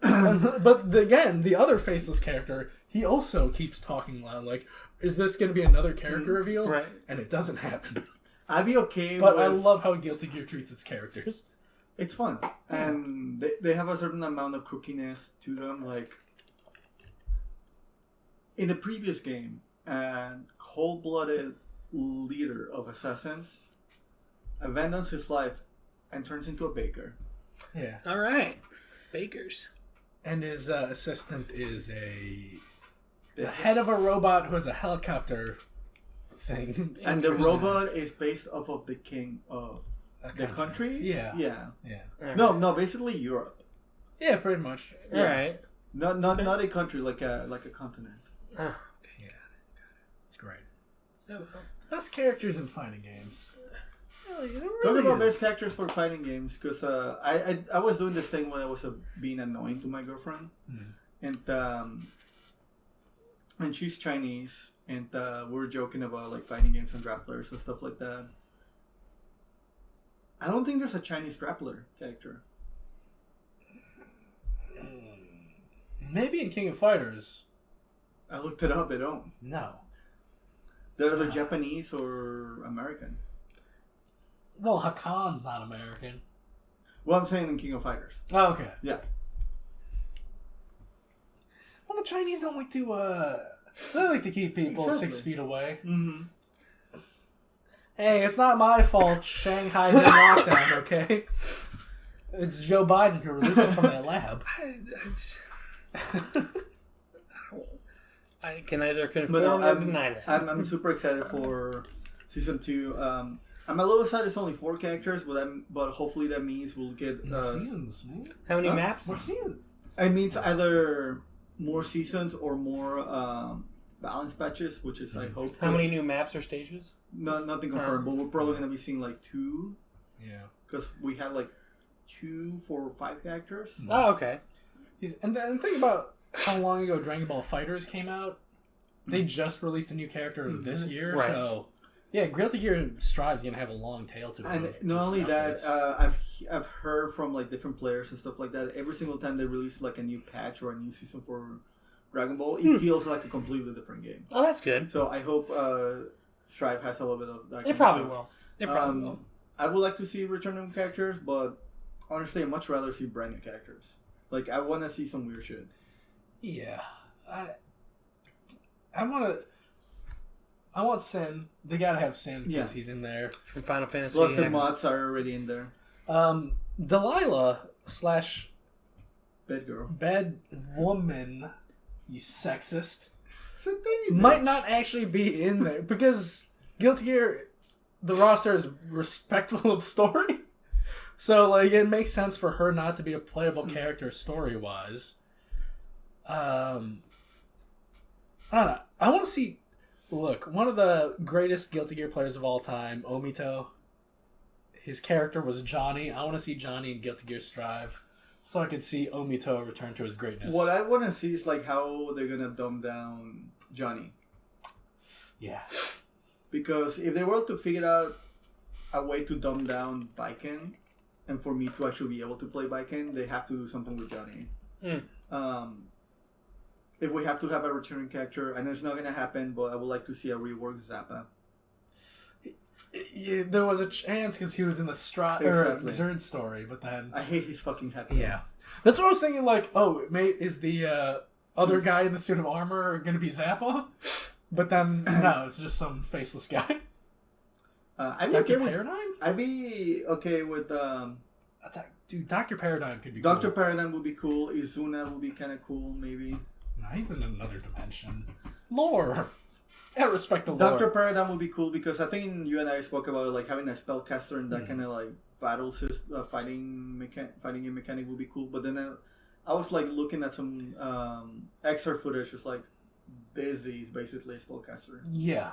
D: But again, the other faceless character, he also keeps talking loud. Like, is this going to be another character reveal?
F: Right.
D: And it doesn't happen.
E: I'd be okay
D: but
E: with...
D: I love how Guilty Gear treats its characters.
E: It's fun. And they have a certain amount of kookiness to them. Like, in the previous game, a cold-blooded leader of assassins abandons his life and turns into a baker.
D: Yeah.
F: All right. Bakers.
D: And his assistant is the head of a robot who has a helicopter thing.
E: And the robot is based off of the king of The country?
D: Yeah.
E: Yeah.
F: Alright.
E: No, basically Europe.
D: Yeah, pretty much.
E: Yeah.
F: Alright.
E: Not a country, like a continent.
F: Oh,
D: Yeah, it's great. Best characters in fighting games.
E: Talking about best characters for fighting games, because I was doing this thing when I was being annoying to my girlfriend, and she's Chinese, and we were joking about like fighting games and grapplers and stuff like that. I don't think there's a Chinese grappler character.
D: Maybe in King of Fighters.
E: I looked it up. They don't.
D: No.
E: They're either Japanese or American.
D: Well, Hakan's not American.
E: Well, I'm saying in King of Fighters.
D: Oh, okay.
E: Yeah.
D: Well, the Chinese don't like to, they like to keep people
E: Exactly.
D: 6 feet away.
E: Mm-hmm.
D: Hey, it's not my fault Shanghai's in lockdown, okay? It's Joe Biden who released it from their lab.
F: I can either confirm
E: But
F: or deny that.
E: I'm super excited for season 2. I'm a little sad it's only 4 characters, but hopefully that means we'll get
D: More seasons, man.
F: How many
E: Huh?
F: maps?
D: More seasons.
E: It means either more seasons or more balance patches, which is I hope.
F: How many new maps or stages?
E: Nothing confirmed, but we're probably gonna be seeing like 2
D: Yeah.
E: because we had like 2, 4, or 5 characters.
F: Oh, okay.
D: And think about how long ago Dragon Ball Fighters came out. They just released a new character this year,
F: Right.
D: so yeah, Guilty Gear Strive's gonna have a long tail to it.
E: And
D: of
E: not
D: just
E: only that,
D: updates.
E: I've heard from like different players and stuff like that. Every single time they release like a new patch or a new season for Dragon Ball, it feels like a completely different game.
F: Oh, that's good.
E: So I hope Strive has a little bit of that.
F: They
E: kind of
F: probably
E: stuff.
F: will. They probably will.
E: I would like to see returning characters, but honestly, I'd much rather see brand new characters. Like I want to see some weird shit.
D: Yeah, I want Sin. They gotta have Sin because he's in there.
F: From Final Fantasy
E: Plus, the
F: X.
E: mods are already in there.
D: Delilah /
E: Bad girl.
D: Bad Woman, you sexist,
E: It's a tiny
D: might
E: bitch.
D: not actually be in there because Guilty Gear, the roster is respectful of story. So, like, it makes sense for her not to be a playable character story-wise. I don't know. I want to see... Look, one of the greatest Guilty Gear players of all time, Omito, his character was Johnny. I want to see Johnny in Guilty Gear Strive so I could see Omito return to his greatness.
E: What I want to see is like how they're gonna dumb down Johnny.
D: Yeah.
E: Because if they were to figure out a way to dumb down Baiken, and for me to actually be able to play Baiken, they have to do something with Johnny. If we have to have a returning character, I know it's not going to happen, but I would like to see a rework Zappa.
D: Yeah, there was a chance because he was in the
E: Exactly.
D: Zerd story, but then...
E: I hate his fucking head.
D: Yeah. That's what I was thinking, like, oh, mate, is the other guy in the suit of armor going to be Zappa? But then, no, it's just some faceless guy.
E: I'd be
D: Dr.
E: okay with...
D: Paradigm?
E: I'd be okay with...
D: Dude, Dr. Paradigm could be
E: Dr.
D: cool.
E: Paradigm would be cool. Izuna would be kind of cool, maybe.
D: No, he's in another dimension. Lore. I respect the lore.
E: Dr. Paradigm would be cool because I think you and I spoke about like having a spellcaster and that kind of like battle system, fighting game mechanic would be cool. But then I was like looking at some extra footage, just like Dizzy is basically a spellcaster.
D: Yeah.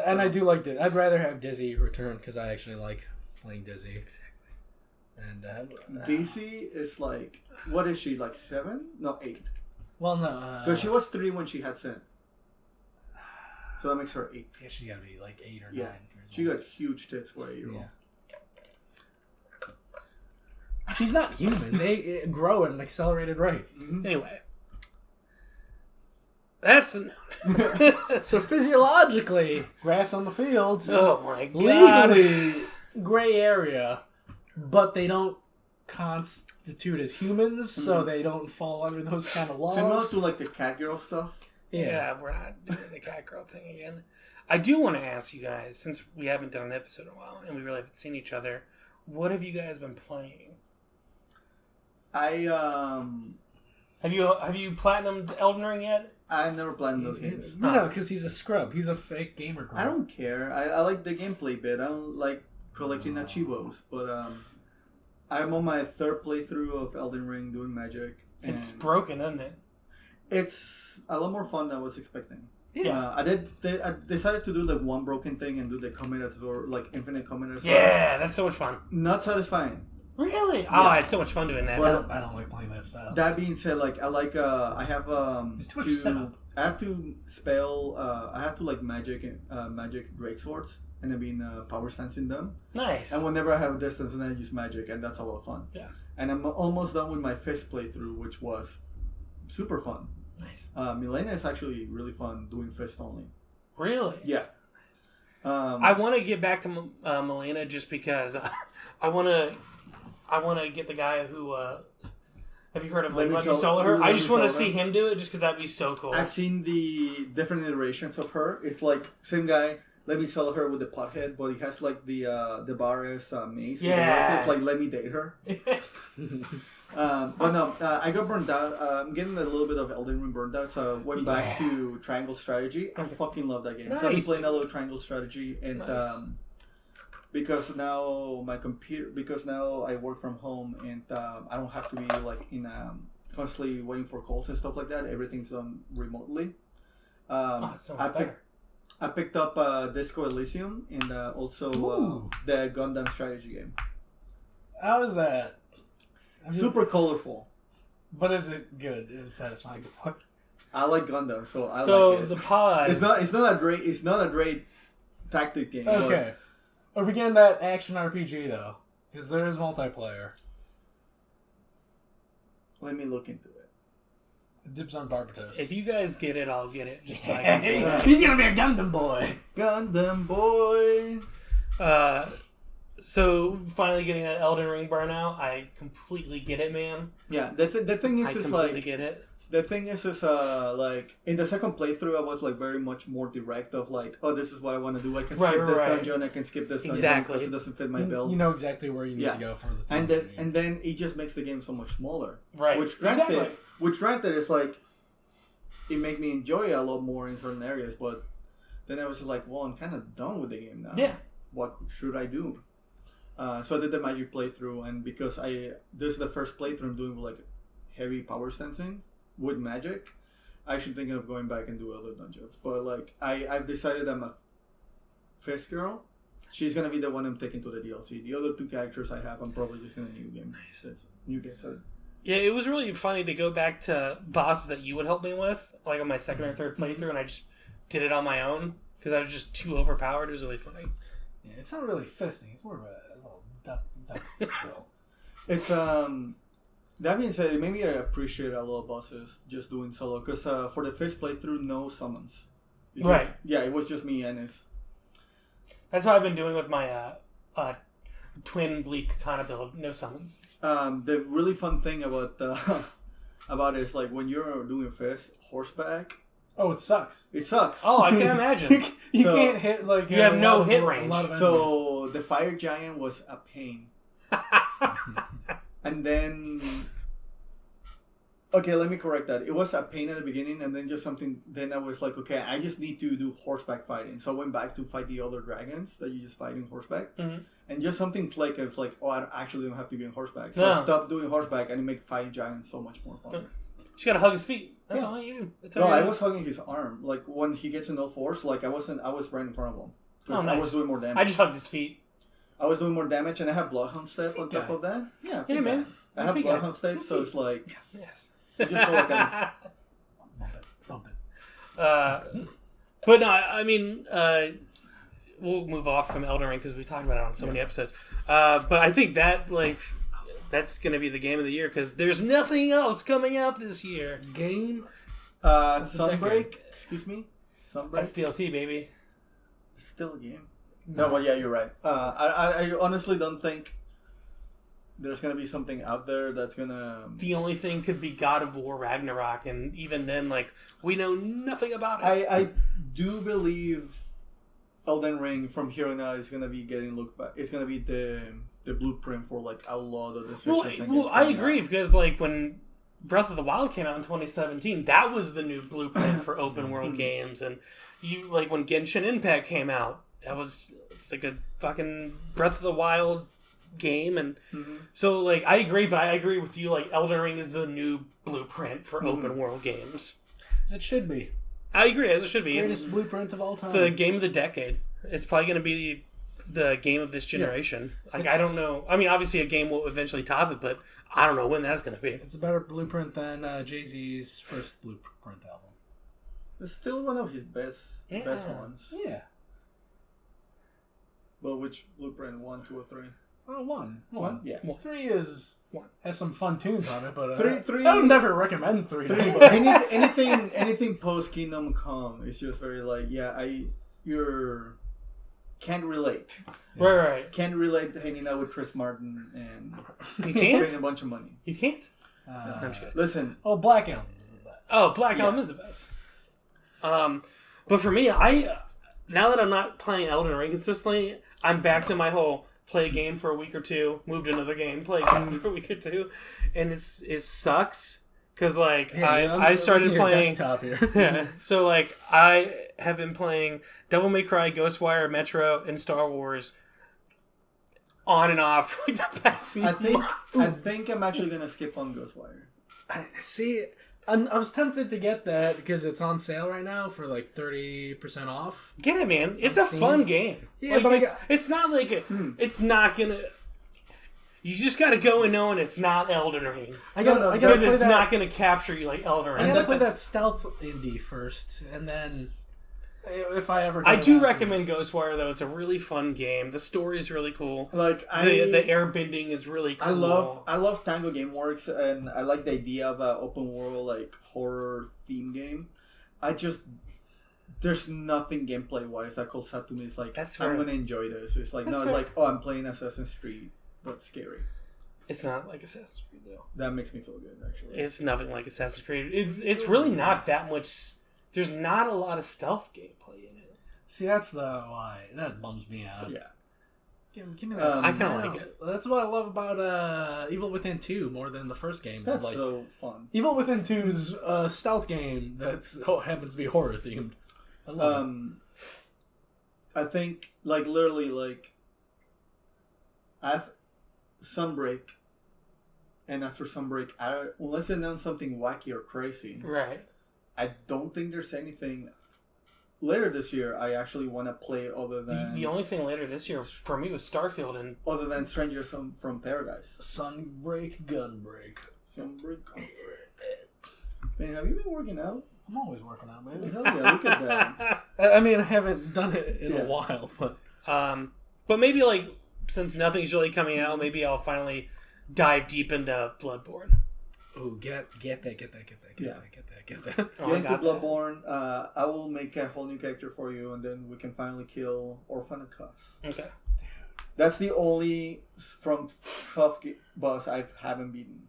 D: And I do like I'd rather have Dizzy return because I actually like playing Dizzy. Exactly. And
E: Dizzy is like, what is she, like 7? No, 8.
D: well, no.
E: Because she was 3 when she had Sin. So that makes her 8.
D: Yeah, she's got to be like 8 or 9.
E: Yeah. She got huge tits for a year old.
D: Yeah. She's not human. They grow at an accelerated rate.
F: Anyway. That's the note.
D: So physiologically, grass on the fields,
F: Oh my god.
D: legally gray area, but they don't constitute as humans, so they don't fall under those kind of laws.
E: Similar to like the cat girl stuff.
F: Yeah, we're not doing the cat girl thing again. I do want to ask you guys, since we haven't done an episode in a while and we really haven't seen each other, what have you guys been playing?
E: I
F: Have you platinumed Elden Ring yet?
E: never played those games.
D: No, because he's a scrub. He's a fake gamer girl.
E: I don't care. I like the gameplay bit. I don't like collecting achievos. But I'm on my third playthrough of Elden Ring doing magic. And
F: It's broken, isn't it?
E: it's a lot more fun than I was expecting.
F: Yeah.
E: I decided to do like one broken thing and do the Combinator, like infinite Combinator.
F: Yeah, that's so much fun.
E: Not satisfying.
F: Really? Oh, I had so much fun doing that.
E: But-
D: I don't like playing that style.
E: That being said, like I have
D: It's too much setup.
E: I have to spell I have to like magic Drake swords and I've been power stancing them.
F: Nice.
E: And whenever I have a distance, and I use magic, and that's a lot of fun.
F: Yeah.
E: And I'm almost done with my fifth playthrough, which was super fun.
F: Nice.
E: Milena is actually really fun doing fist only.
F: Really?
E: Yeah.
F: I want to get back to Milena just because I want to get the guy who. Have you heard of Let Me Solo Her? I just want to see him do it just because that'd be so cool.
E: I've seen the different iterations of her. It's like same guy. Let me sell her with the pothead, but he has like the Barris mace.
F: Yeah.
E: It's like let me date her. But no, I got burned out. I'm getting a little bit of Elden Ring burned out, so I went back to Triangle Strategy. I fucking love that game.
F: Nice.
E: So I've been playing a little Triangle Strategy, and
F: Nice.
E: because now I work from home, and I don't have to be like in constantly waiting for calls and stuff like that. Everything's done remotely.
F: It's so much better.
E: I picked up Disco Elysium and also the Gundam strategy game.
D: How is that?
E: Super colorful.
D: But is it good and satisfying?
E: I like Gundam, so I
F: So
E: like it.
F: the pause.
E: It's not a great tactic game.
D: Okay. Are we getting that action RPG though? Because there is multiplayer.
E: Let me look into it.
D: Dibs on Barbatos.
F: If you guys get it, I'll get it. Just so I can do it.
D: He's gonna be a Gundam boy.
E: Gundam boy.
F: So finally getting that Elden Ring burnout, I completely get it, man.
E: Yeah, the thing is,
F: I
E: is
F: completely
E: like
F: get it.
E: the thing is like in the second playthrough, I was like very much more direct of like, oh, this is what I want to do. I can skip this dungeon. I can skip this dungeon because it doesn't fit my build.
D: You know exactly where you need to go for the thing.
E: And then it just makes the game so much smaller.
F: Right.
E: Which granted is like it made me enjoy it a lot more in certain areas, but then I was like, well, I'm kind of done with the game now.
F: Yeah.
E: What should I do? So I did the magic playthrough, and because this is the first playthrough I'm doing like heavy power sensing with magic, I actually thinking of going back and do other dungeons. But like I've decided I'm a fist girl. She's gonna be the one I'm taking to the DLC. The other two characters I have, I'm probably just gonna new game. Nice. New game. So.
F: Yeah, it was really funny to go back to bosses that you would help me with, like on my second or third playthrough, and I just did it on my own because I was just too overpowered. It was really funny.
D: Yeah, it's not really fisting. It's more of a little duck drill.
E: It's that being said, maybe I appreciate a lot of bosses just doing solo because for the first playthrough, no summons.
F: Right.
E: It was just me and his.
F: That's what I've been doing with my twin bleak katana build. No summons.
E: The really fun thing about it is like when you're doing fist horseback.
D: Oh, it sucks.
E: It sucks.
F: Oh, I can imagine.
D: You can't hit like
F: you have no hit range.
E: So the fire giant was a pain. And then, okay, let me correct that. It was a pain at the beginning, and then just something. Then I was like, okay, I just need to do horseback fighting. So I went back to fight the other dragons that you just fight in horseback, and just something clicked. It's like, oh, I actually don't have to be in horseback. So I stopped doing horseback, and it made fighting giants so much more fun.
F: Just gotta hug his feet. That's all you do.
E: No, I was hugging his arm. Like when he gets in no force, like I was right in front of him because I was doing more damage.
F: I just hugged his feet.
E: I was doing more damage, and I have Bloodhound Step on top of that. Yeah,
F: man.
E: I have Bloodhound Step, so it's like
F: Yes.
E: I just feel like I'm
D: Bump it.
F: But no, I mean, we'll move off from Elden Ring because we talked about it on so many episodes. But I think that that's going to be the game of the year because there's nothing else coming out this year.
D: Game.
E: Sunbreak. Excuse me, Sunbreak.
F: That's DLC, baby.
E: It's still a game. No, well, yeah, you're right. I honestly don't think there's gonna be something out there that's gonna.
F: The only thing could be God of War Ragnarok, and even then, we know nothing about it.
E: I do believe Elden Ring from here on out is gonna be getting looked back. It's gonna be the blueprint for a lot of decisions.
F: Well, I agree because when Breath of the Wild came out in 2017, that was the new blueprint for open world games, and when Genshin Impact came out. That was it's like a fucking Breath of the Wild game, and so like I agree, but I agree with you. Like Elden Ring is the new blueprint for open world games.
D: As it should be.
F: I agree, as it should be.
D: Greatest blueprint of all time.
F: It's the game of the decade. It's probably going to be the game of this generation. Like I don't know. I mean, obviously a game will eventually top it, but I don't know when that's going to be.
D: It's a better blueprint than Jay-Z's first Blueprint album.
E: It's still one of his best ones.
D: Yeah.
E: But which Blueprint? 1, 2, or 3?
D: Oh, one.
E: Yeah.
D: 3 has some fun tunes on it, but
E: Three.
D: I would never recommend 3.
E: Anything post Kingdom Come is just very like you're can't relate.
F: Right.
E: Can't relate to hanging out with Chris Martin and
F: You can't?
E: paying a bunch of money.
F: You can't?
D: No,
F: I'm just kidding.
E: Listen,
D: Black Album is the best.
F: Oh, Black Album is the best. But for me, now that I'm not playing Elden Ring consistently, I'm back to my whole play a game for a week or two, move to another game, play a game for a week or two, and it sucks because like I started playing. Yeah, so like I have been playing Devil May Cry, Ghostwire, Metro, and Star Wars on and off for like the past month.
E: I think I'm actually gonna skip on Ghostwire.
D: See, I was tempted to get that because it's on sale right now for like 30% off.
F: Get it, man! It's a fun game.
D: Yeah,
F: like,
D: but
F: it's not like it's not gonna. You just got to go and knowing it's not Elden Ring.
D: I gotta play
F: it's
D: that,
F: not going to capture you like Elden Ring.
D: I gotta play that stealth indie first, and then if I ever.
F: I do recommend Ghostwire though. It's a really fun game. The story is really cool.
E: Like
F: the airbending is really cool.
E: I love Tango Gameworks, and I like the idea of an open world like horror theme game. There's nothing gameplay wise that calls out to me. It's like I'm gonna enjoy this. It's like I'm playing Assassin's Creed, but scary.
F: It's not like Assassin's Creed though.
E: That makes me feel good actually.
F: It's nothing like Assassin's Creed. It's really not that much. There's not a lot of stealth gameplay in it.
D: See, that's why that bums me out.
E: Yeah.
D: Give me that.
F: I kind of like it.
D: That's what I love about Evil Within 2 more than the first game.
E: That's so fun.
D: Evil Within 2's stealth game that happens to be horror themed. I love it.
E: I think literally I have Sunbreak, and after Sunbreak, unless they announce something wacky or crazy,
F: right?
E: I don't think there's anything later this year I actually want to play other than...
F: The only thing later this year for me was Starfield and...
E: Other than Strangers from Paradise.
D: Sunbreak, Gunbreak.
E: Sunbreak, Gunbreak. Man, have you been working out?
D: I'm always working out, man.
E: Hell yeah, look at that.
D: I mean, I haven't done it in a while, but...
F: But maybe, since nothing's really coming out, maybe I'll finally dive deep into Bloodborne.
D: Ooh, get that.
E: Get into
F: that.
E: Bloodborne. I will make a whole new character for you, and then we can finally kill Orphan of Cuss.
F: Okay.
E: That's the only from soft boss I haven't beaten.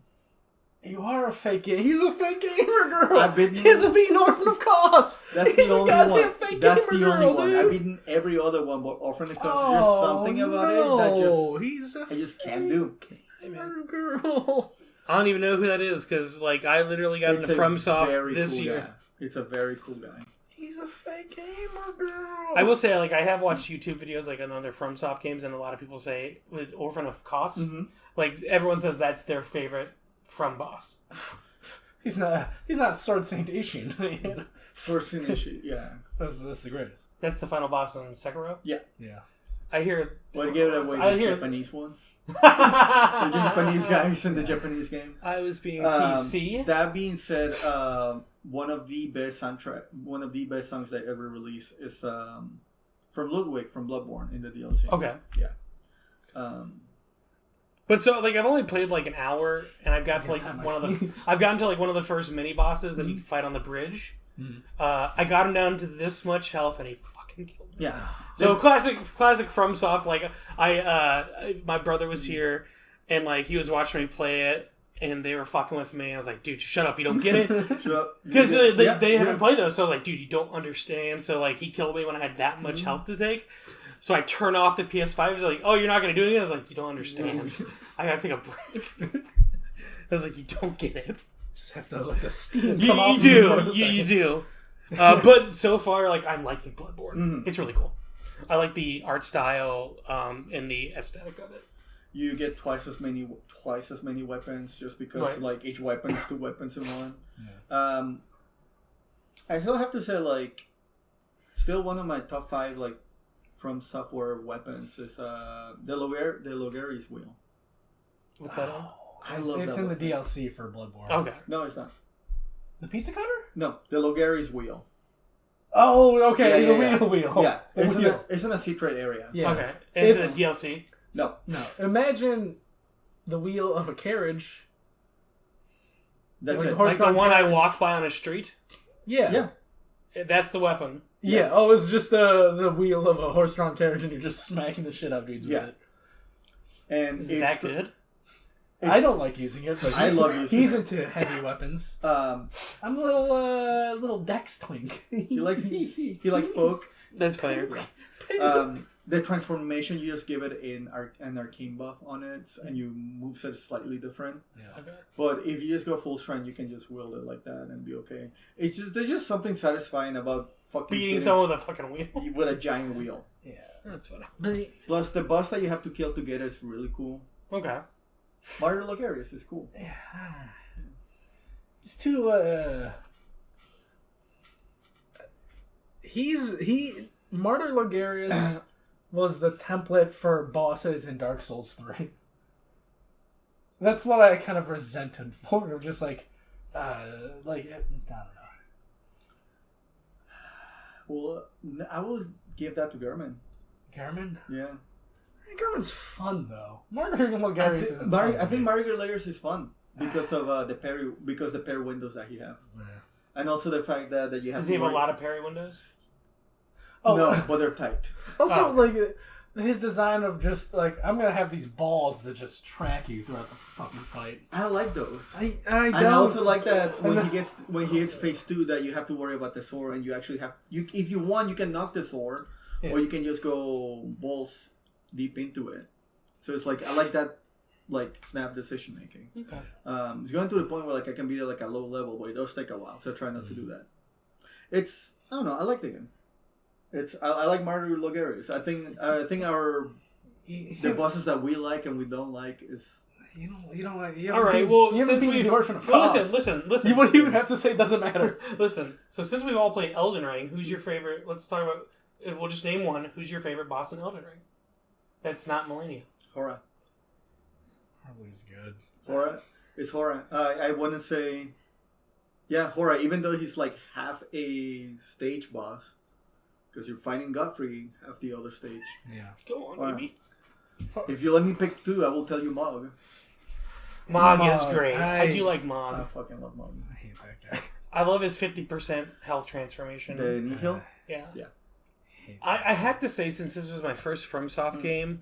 D: You are a fake gamer. He's a fake gamer, girl.
E: He
D: hasn't beaten Orphan of Cuss.
E: That's the only one. That's the only one.
D: Dude.
E: I've beaten every other one, but Orphan of Cuss, there's something about it that I just can't do.
D: Gamer, girl.
F: I don't even know who that is because, I literally got into FromSoft this year.
E: Guy. It's a very cool guy.
D: He's a fake gamer, girl.
F: I will say, I have watched YouTube videos, on other FromSoft games, and a lot of people say with Orphan of Cuss, everyone says that's their favorite From boss.
D: He's not Sword Saint Ishin.
E: Sword Saint Ishin, yeah.
D: That's the greatest.
F: That's the final boss on Sekiro?
E: Yeah.
F: I hear...
E: Well, to give it away, the Japanese one. The Japanese guys in the Japanese game.
F: I was being PC.
E: That being said, one of the best songs they ever released is from Ludwig from Bloodborne in the DLC.
F: Okay.
E: Yeah.
F: But so I've only played an hour, and I've got to I've gotten to one of the first mini bosses that you can fight on the bridge. I got him down to this much health, and he fucking killed me.
E: Yeah.
F: So classic FromSoft. My brother was here, and he was watching me play it, and they were fucking with me. And I was like, dude, just shut up, you don't get it.
E: Shut up.
F: Because they haven't played those, so I was like, dude, you don't understand. So he killed me when I had that much health to take. So I turn off the PS5. He's like, oh, you're not going to do anything? I was like, you don't understand. I got to take a break. I was like, you don't get it.
D: Just have to let the steam come off.
F: You do. But so far, I'm liking Bloodborne. It's really cool. I like the art style and the aesthetic of it.
E: You get twice as many weapons just because like each weapon is 2 weapons in one. Yeah. I still have to say like, still one of my top 5 like From Software weapons is the Logari's wheel.
F: What's that on?
E: I love
D: It's
E: that
D: in
E: weapon.
D: the DLC for Bloodborne.
F: Okay.
E: No, it's not.
D: The pizza cutter?
E: No, the Logari's wheel.
D: Oh, okay. The wheel.
E: Yeah, it's
D: wheel.
E: in a secret area.
D: Yeah.
F: Okay. It's a DLC.
E: No.
D: Imagine the wheel of a carriage.
E: That's
D: Like
E: it.
D: a horse-
F: Like the one I walk by on a street?
D: Yeah.
E: Yeah.
F: That's the weapon.
D: Yeah. Oh, it's just the wheel of a horse-drawn carriage, and you're just smacking the shit out of dudes with it.
E: And
F: Is that good?
D: I don't like using it, but
E: I love using
D: he's
E: it.
D: into heavy weapons.
E: Um,
D: I'm a little Dex twink.
E: he likes poke.
F: That's fair.
E: The transformation, you just give it an arcane buff on it, and your moveset is slightly different.
D: Yeah.
F: Okay.
E: But if you just go full strength, you can just wield it like that and be okay. There's just something satisfying about fucking
F: Beating
E: hitting
F: someone with a fucking wheel.
E: with a giant wheel.
D: Yeah.
F: That's funny.
E: Plus, the boss that you have to kill to get it is really cool.
F: Okay.
E: Mario Logarius is cool.
D: Yeah. It's too Martyr Logarius was the template for bosses in Dark Souls 3. That's what I kind of resented for. Just like I don't know.
E: Well, I will give that to German.
D: Garmin?
E: Yeah.
D: Garmin's fun though. Martyr Logarius isn't fun.
E: I think Mario Logarius is fun because of the parry windows that he have, and also the fact that you have.
F: Does he have a lot of parry windows?
D: Oh.
E: No, but they're tight.
D: Also, like, his design of just, like, I'm gonna have these balls that just track you throughout the fucking fight.
E: I like those.
D: I don't.
E: And I also like that when he hits phase 2 that you have to worry about the sword, and you actually have if you want you can knock the sword, or you can just go balls deep into it. So it's like I like that, like snap decision making.
F: Okay.
E: It's going to the point where like I can beat it like a low level, but it does take a while, so I try not to do that. I don't know. I like the game. I like Mario Logarius. I think the bosses that we like and we don't like is.
D: You don't like.
F: All right. Well,
D: you
F: since we
D: the Orphan of
F: well,
D: Kos.
F: listen.
D: What you have to say doesn't matter.
F: Listen. So since we've all played Elden Ring, who's your favorite? Let's talk about. We'll just name one. Who's your favorite boss in Elden Ring? That's not Millennia.
E: Hora.
D: Probably's good.
E: Hora. It's Hora. I wouldn't say. Yeah, Hora. Even though he's like half a stage boss, because you're fighting Godfrey half the other stage.
D: Yeah.
F: Go on,
E: Hora.
F: baby.
E: If you let me pick 2, I will tell you Mog.
F: Mog is
D: Mog.
F: great. I do like
E: I
F: Mog.
E: fucking love Mog.
D: I hate that guy.
F: I love his 50% health transformation.
E: The Nihil?
F: Yeah.
E: Yeah.
F: I have to say, since this was my first FromSoft game,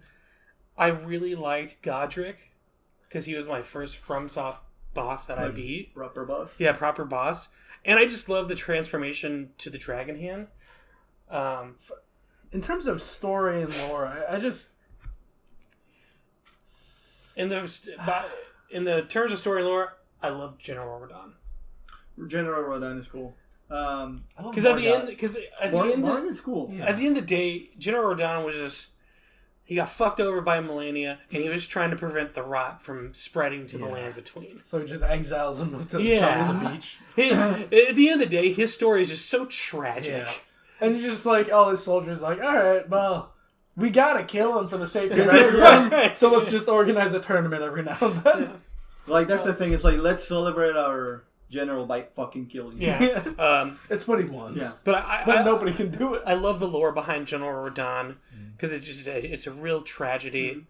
F: I really liked Godric because he was my first FromSoft boss that I beat.
E: Proper boss?
F: Yeah, proper boss. And I just love the transformation to the Dragon Hand.
D: In terms of story and lore, I just...
F: In the terms of story and lore, I love General Radon.
E: General Rodan is cool.
F: Because at the end,
E: Morgan's cool.
D: Yeah.
F: at the end of the day, General Radon was just he got fucked over by Millennia, and he was just trying to prevent the rot from spreading to the land between.
D: So he just exiles him to
F: Yeah.
D: the beach.
F: At the end of the day, his story is just so tragic.
D: Yeah. And you're just like, all his soldiers like, alright, well, we gotta kill him for the safety of everyone,
F: Right.
D: so let's just organize a tournament every now and then.
E: Like, that's the thing. It's like, let's celebrate our general by fucking killing you.
F: Yeah.
D: It's what he wants.
E: Yeah.
F: But I
D: Nobody can do it.
F: I love the lore behind General Radon because it's a real tragedy.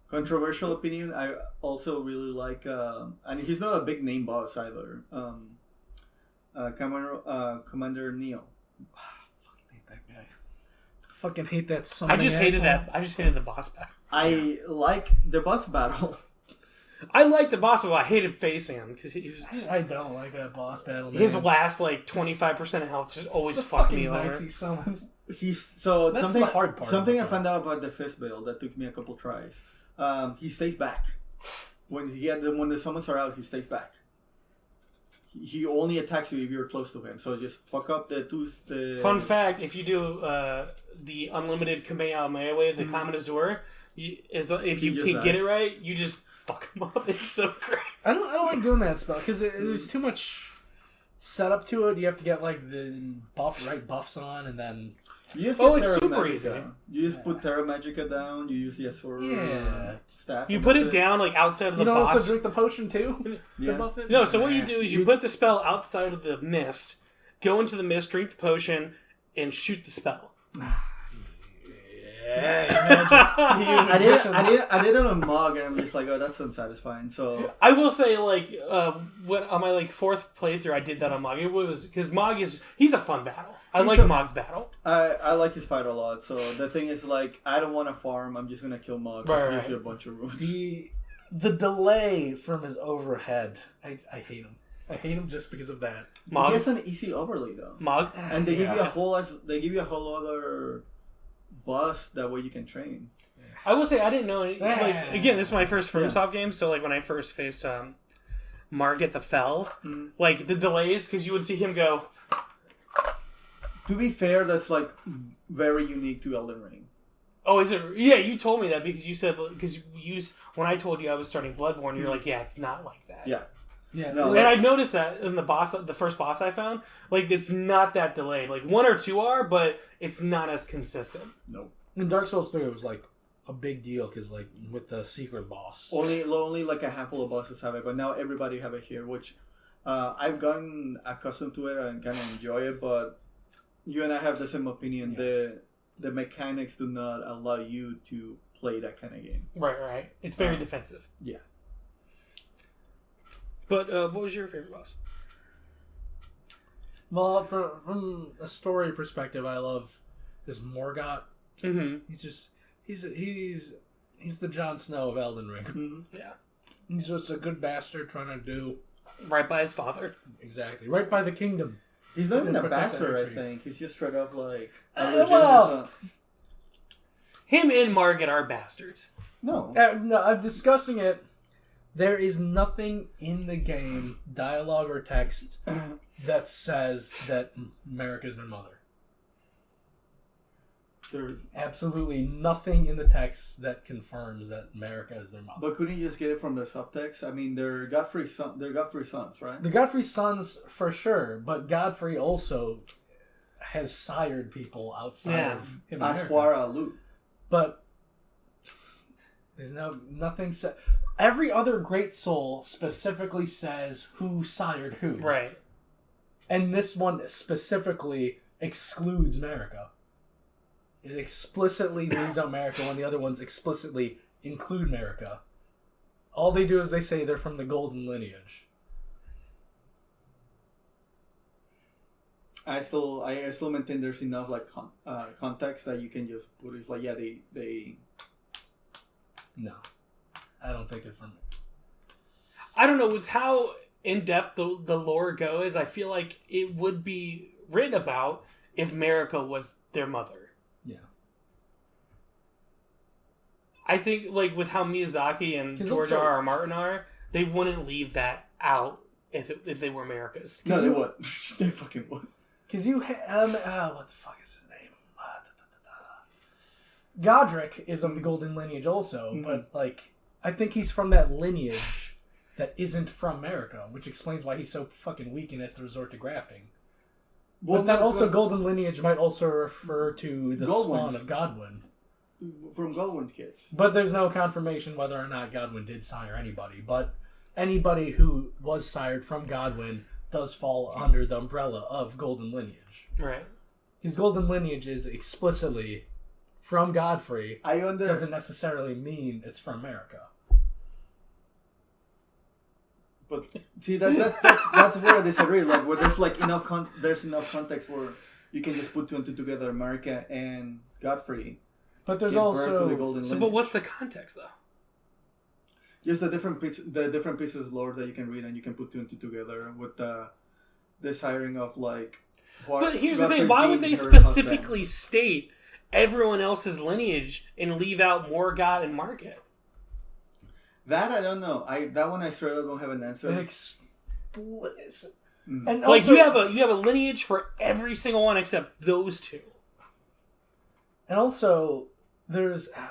E: Controversial opinion. I also really like, and he's not a big name boss either. Commander Neo.
D: Fucking hate that guy. Fucking hate that
F: I
D: summoning
F: just hated
D: asshole.
F: that. I just hated the boss battle.
E: I like the boss battle.
F: I liked the boss battle. I hated facing him because he was.
D: I don't like that boss battle.
F: His
D: man.
F: last 25% of health just always
D: The
F: fucked
D: fucking
F: me over.
D: knights he summons.
E: That's
D: That's the hard part
E: Something
D: of
E: I
D: the
E: found out about the fist build that took me a couple tries. He stays back when the summons are out. He stays back. he only attacks you if you're close to him. So just fuck up the tooth.
F: Fun fact: if you do the unlimited Kamehameha wave, the Common Azure, if you can get it right, you just fuck him up. It's so great.
D: I don't like doing that spell because there's too much setup to it. You have to get like the right buffs on, and then
E: it's
F: super easy.
E: You just put Terra Magica down. You use the Azure staff.
F: You put it down like outside of the boss.
D: You don't also drink the potion too.
E: Yeah.
D: Buff it?
F: No, so what you do is you put the spell outside of the mist, go into the mist, drink the potion, and shoot the spell.
E: I did it on a mug, and I'm just like, oh, that's unsatisfying. So
F: I will say, like, when on my like fourth playthrough, I did that on Mog. It was because Mog he's a fun battle. I like Mog's battle.
E: I like his fight a lot. So the thing is, like, I don't want to farm. I'm just gonna kill Mog. Right, gives you a bunch of runes.
D: The delay from his overhead, I hate him. I hate him just because of that.
E: Mog? He has an easy overlay though.
F: Mog,
E: and they give you a whole other boss that way you can train.
F: I will say I didn't know. Like again, this is my first FromSoft game, so like when I first faced Margit the Fell, like the delays because you would see him go.
E: To be fair, that's like very unique to Elden Ring.
F: Oh, is it? Yeah, you told me that because you said when I told you I was starting Bloodborne, you're like, yeah, it's not like that.
E: Yeah.
D: Yeah,
F: no, and I noticed that in the first boss I found, like it's not that delayed. Like one or two are, but it's not as consistent.
E: Nope.
D: In Dark Souls 3, it was like a big deal because like with the secret boss,
E: only like a handful of bosses have it, but now everybody have it here, which I've gotten accustomed to it and kind of enjoy it. But you and I have the same opinion. Yeah. The mechanics do not allow you to play that kind of game.
F: Right. It's very defensive.
E: Yeah.
F: But what was your favorite boss?
D: Well, from a story perspective, I love this Morgott.
F: Mm-hmm.
D: He's the Jon Snow of Elden Ring.
E: Mm-hmm.
F: Yeah.
D: He's just a good bastard trying to do
F: right by his father.
D: Exactly. Right by the kingdom.
E: He's not even a bastard, I think. He's just straight up like
F: him and Margit are bastards.
E: No.
D: No, I'm discussing it. There is nothing in the game, dialogue or text, that says that America's their mother. There's absolutely nothing in the text that confirms that America is their mother.
E: But couldn't you just get it from their subtext? I mean, they're Godfrey's sons, right?
D: The Godfrey sons, for sure, but Godfrey also has sired people outside of him.
E: Aswara Lut.
D: But there's nothing said. Every other great soul specifically says who sired who.
F: Right.
D: And this one specifically excludes America. It explicitly leaves out America when the other ones explicitly include America. All they do is they say they're from the golden lineage.
E: I still maintain there's enough like context that you can just put it like they.
D: No. I don't think they're from it.
F: I don't know, with how in-depth the lore goes, I feel like it would be written about if Marika was their mother.
D: Yeah.
F: I think, like, with how Miyazaki and George R. R. Martin are, they wouldn't leave that out if they were Marika's.
E: No, they would. They fucking would.
D: Because you what the fuck is his name? Godric is of the golden lineage also, but, like, I think he's from that lineage that isn't from America, which explains why he's so fucking weak and has to resort to grafting. Well, but that golden lineage might also refer to the spawn of Godwyn.
E: From Godwyn's kids.
D: But there's no confirmation whether or not Godwyn did sire anybody. But anybody who was sired from Godwyn does fall under the umbrella of golden lineage.
F: Right.
D: His golden lineage is explicitly from Godfrey. Doesn't necessarily mean it's from America.
E: But see, that's where I disagree. Like, where there's like enough context where you can just put two and two together, America and Godfrey.
D: But there's also
F: but what's the context though?
E: Just the different pieces of lore that you can read and you can put two and two together with the siring of like.
F: But here's the thing: why would they specifically state everyone else's lineage and leave out Morgott and Margit?
E: That I don't know. That one I straight up don't have an answer.
D: And
F: Like
D: also,
F: you have a lineage for every single one except those two.
D: And also, there's oh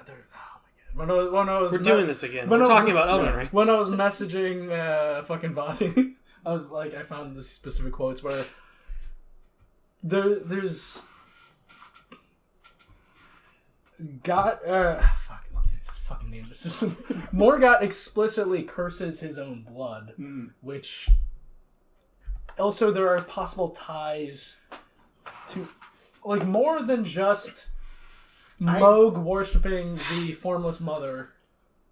D: my god, when I was
F: We're doing this again.
D: when
F: We're
D: I was-
F: talking about Elden Ring.
D: When I was messaging fucking Vati, I was like, I found this specific quotes where there's God it's fucking name this. Morgoth explicitly curses his own blood, which also there are possible ties to like more than just Moog worshipping the Formless Mother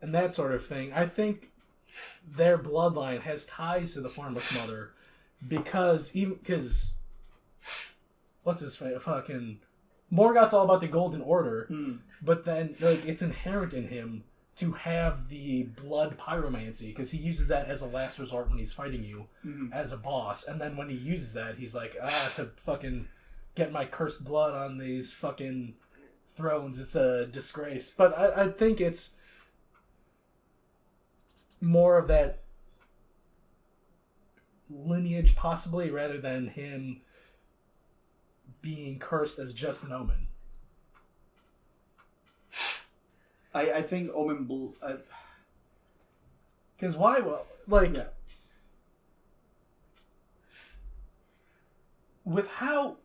D: and that sort of thing. I think their bloodline has ties to the Formless Mother because what's his face? Fucking Morgoth's all about the Golden Order, but then like it's inherent in him to have the blood pyromancy because he uses that as a last resort when he's fighting you as a boss, and then when he uses that, he's like, to fucking get my cursed blood on these fucking thrones, it's a disgrace. But I think it's more of that lineage possibly rather than him being cursed as just an omen.
E: I think Omen
D: Because why? Well, like, with how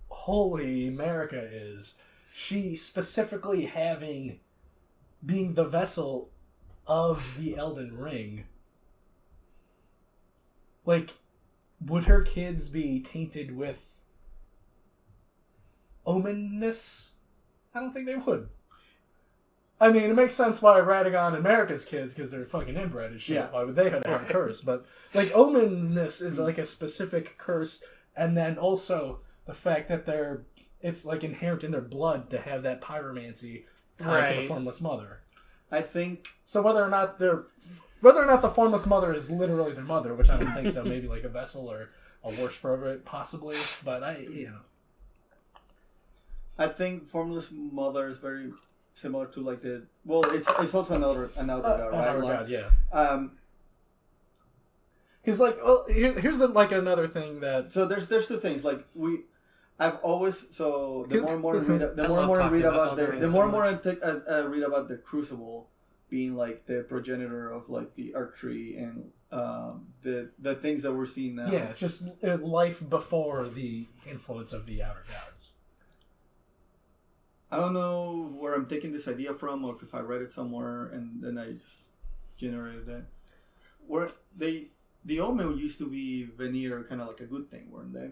D: holy America is, she specifically being the vessel of the Elden Ring, like, would her kids be tainted with omenness? I don't think they would. I mean, it makes sense why Radagon and America's kids, because they're fucking inbred and shit.
E: Yeah.
D: Why would they have a curse? But, like, omenness is, like, a specific curse, and then also the fact that it's, like, inherent in their blood to have that pyromancy tied to the Formless Mother.
E: I think...
D: So whether or not the Formless Mother is literally their mother, which I don't think so, maybe, like, a vessel or a worshiper of it, possibly, but
E: I think Formless Mother is very... similar to like it's also another god, right?
D: God, yeah. Because here's another thing that.
E: So there's two things I've always the more and more I read about I read about the Crucible being like the progenitor of like the archery and the things that we're seeing now.
D: Yeah, just life before the influence of the outer gods.
E: I don't know where I'm taking this idea from, or if I read it somewhere and then I just generated it. Where the Omen used to be veneer, kind of like a good thing, weren't they?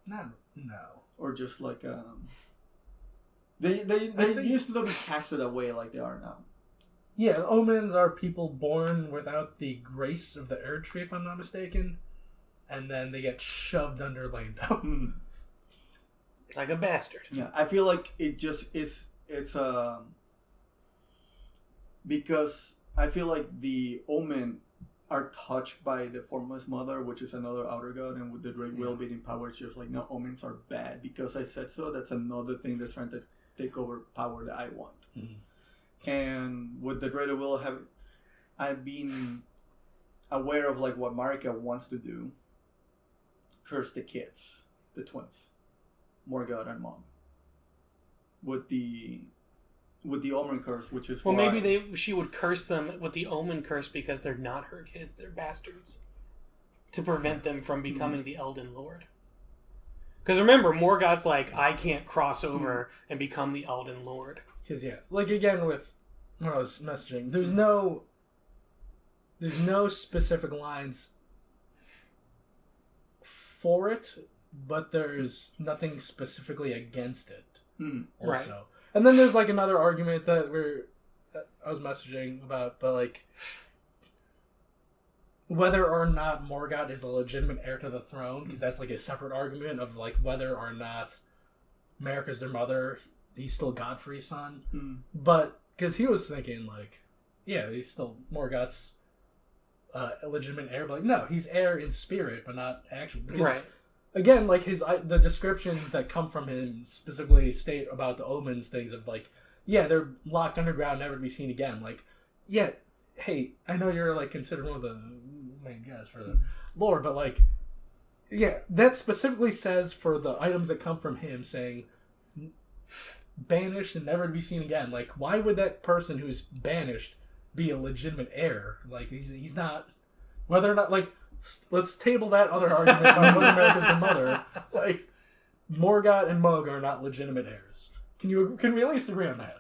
D: No.
E: Or just like they used to be casted away like they are now.
D: Yeah, omens are people born without the grace of the Erd Tree, if I'm not mistaken, and then they get shoved under lame down.
F: Like a bastard.
E: Yeah, I feel like it just is. It's because I feel like the Omen are touched by the Formless Mother, which is another outer god, and with the Great Will being in power, it's just like, no, Omens are bad because I said so. That's another thing that's trying to take over power that I want. Mm-hmm. And with the Greater Will, I've been aware of like what Marika wants to do. Curse the kids, the twins. Morgoth and Mom. With the Omen curse, which is
F: maybe she would curse them with the Omen curse because they're not her kids, they're bastards, to prevent them from becoming the Elden Lord. Because remember, Morgoth's like, I can't cross over and become the Elden Lord.
D: Because like again with when I was messaging, there's no specific lines for it. But there's nothing specifically against it. Also. Right. And then there's like another argument that I was messaging about, but like whether or not Morgoth is a legitimate heir to the throne, because that's like a separate argument of like whether or not Marika's their mother, he's still Godfrey's son. But because he was thinking like, yeah, he's still Morgoth's a legitimate heir, but like no, he's heir in spirit, but not actually. Because again, like the descriptions that come from him specifically state about the omens things of like, yeah, they're locked underground, never to be seen again. Like, yeah, hey, I know you're like considered one of the main guys for the lore, but like, yeah, that specifically says for the items that come from him, saying banished and never to be seen again. Like, why would that person who's banished be a legitimate heir? Like, he's not. Whether or not, like, let's table that other argument about whether America's the mother. Like, Morgoth and Moog are not legitimate heirs. Can we at least agree on that?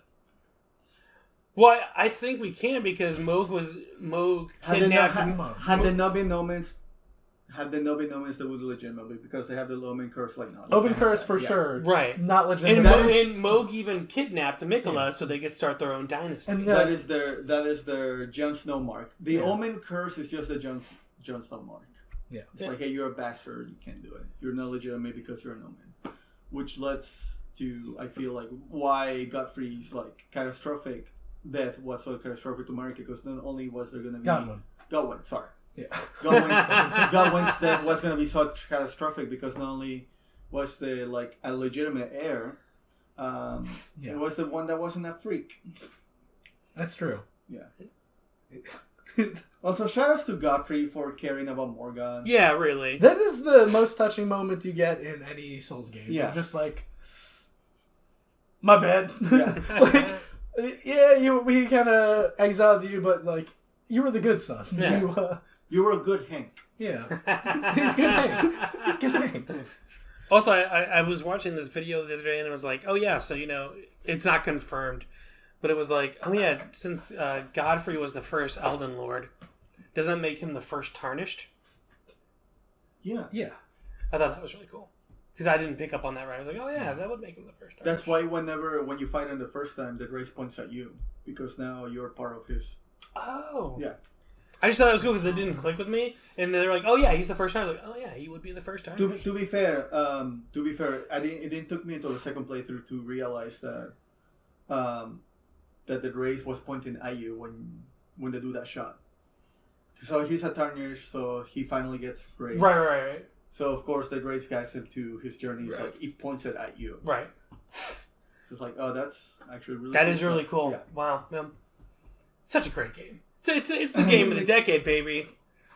F: Well, I think we can because Moog kidnapped
E: Had the not been Nomans, they would legitimately because they have the Loman curse like not.
D: Open curse for sure,
F: right?
D: Not legitimate.
F: And Moog even kidnapped Mikola so they could start their own dynasty.
E: And that is their Jon Snow mark. The Omen curse is just a Jon Snow mark.
D: Yeah,
E: it's like, hey, you're a bastard, you can't do it. You're not legitimate because you're an Omen, which leads to, I feel like, why Godfrey's like catastrophic death was so catastrophic to America, because not only was there going to be Godwin, sorry. Yeah. Godwin's death was going to be so catastrophic because not only was the like a legitimate heir, it was the one that wasn't a freak.
D: That's true.
E: Yeah. Also, shoutouts to Godfrey for caring about Morgan.
F: Yeah, really.
D: That is the most touching moment you get in any Souls game. Yeah. You're just like, my bad. Yeah. Like, we kind of exiled you, but like, you were the good son.
E: Yeah. You were a good Hank.
D: Yeah. He's good Hank. He's good Hank.
F: Also, I was watching this video the other day and it was like, oh yeah, so it's not confirmed, but it was like, oh yeah, since Godfrey was the first Elden Lord, does that make him the first Tarnished?
E: Yeah.
D: Yeah.
F: I thought that was really cool. Because I didn't pick up on that right. I was like, oh yeah, that would make him the first Tarnished.
E: That's why when you fight him the first time, the race points at you. Because now you're part of his...
F: Oh.
E: Yeah.
F: I just thought it was cool because it didn't click with me, and they're like, "Oh yeah, he's the first time." I was like, "Oh yeah, he would be the first time."
E: To be fair, it didn't took me until the second playthrough to realize that that the race was pointing at you when they do that shot. So he's a Tarnish, so he finally gets raised.
F: Right.
E: So of course the race guides him to his journey. It's like he points it at you.
F: Right.
E: It's like, oh, that's actually really.
F: That is really cool. Yeah. Wow, man. Such a great game. It's the game of the decade, baby.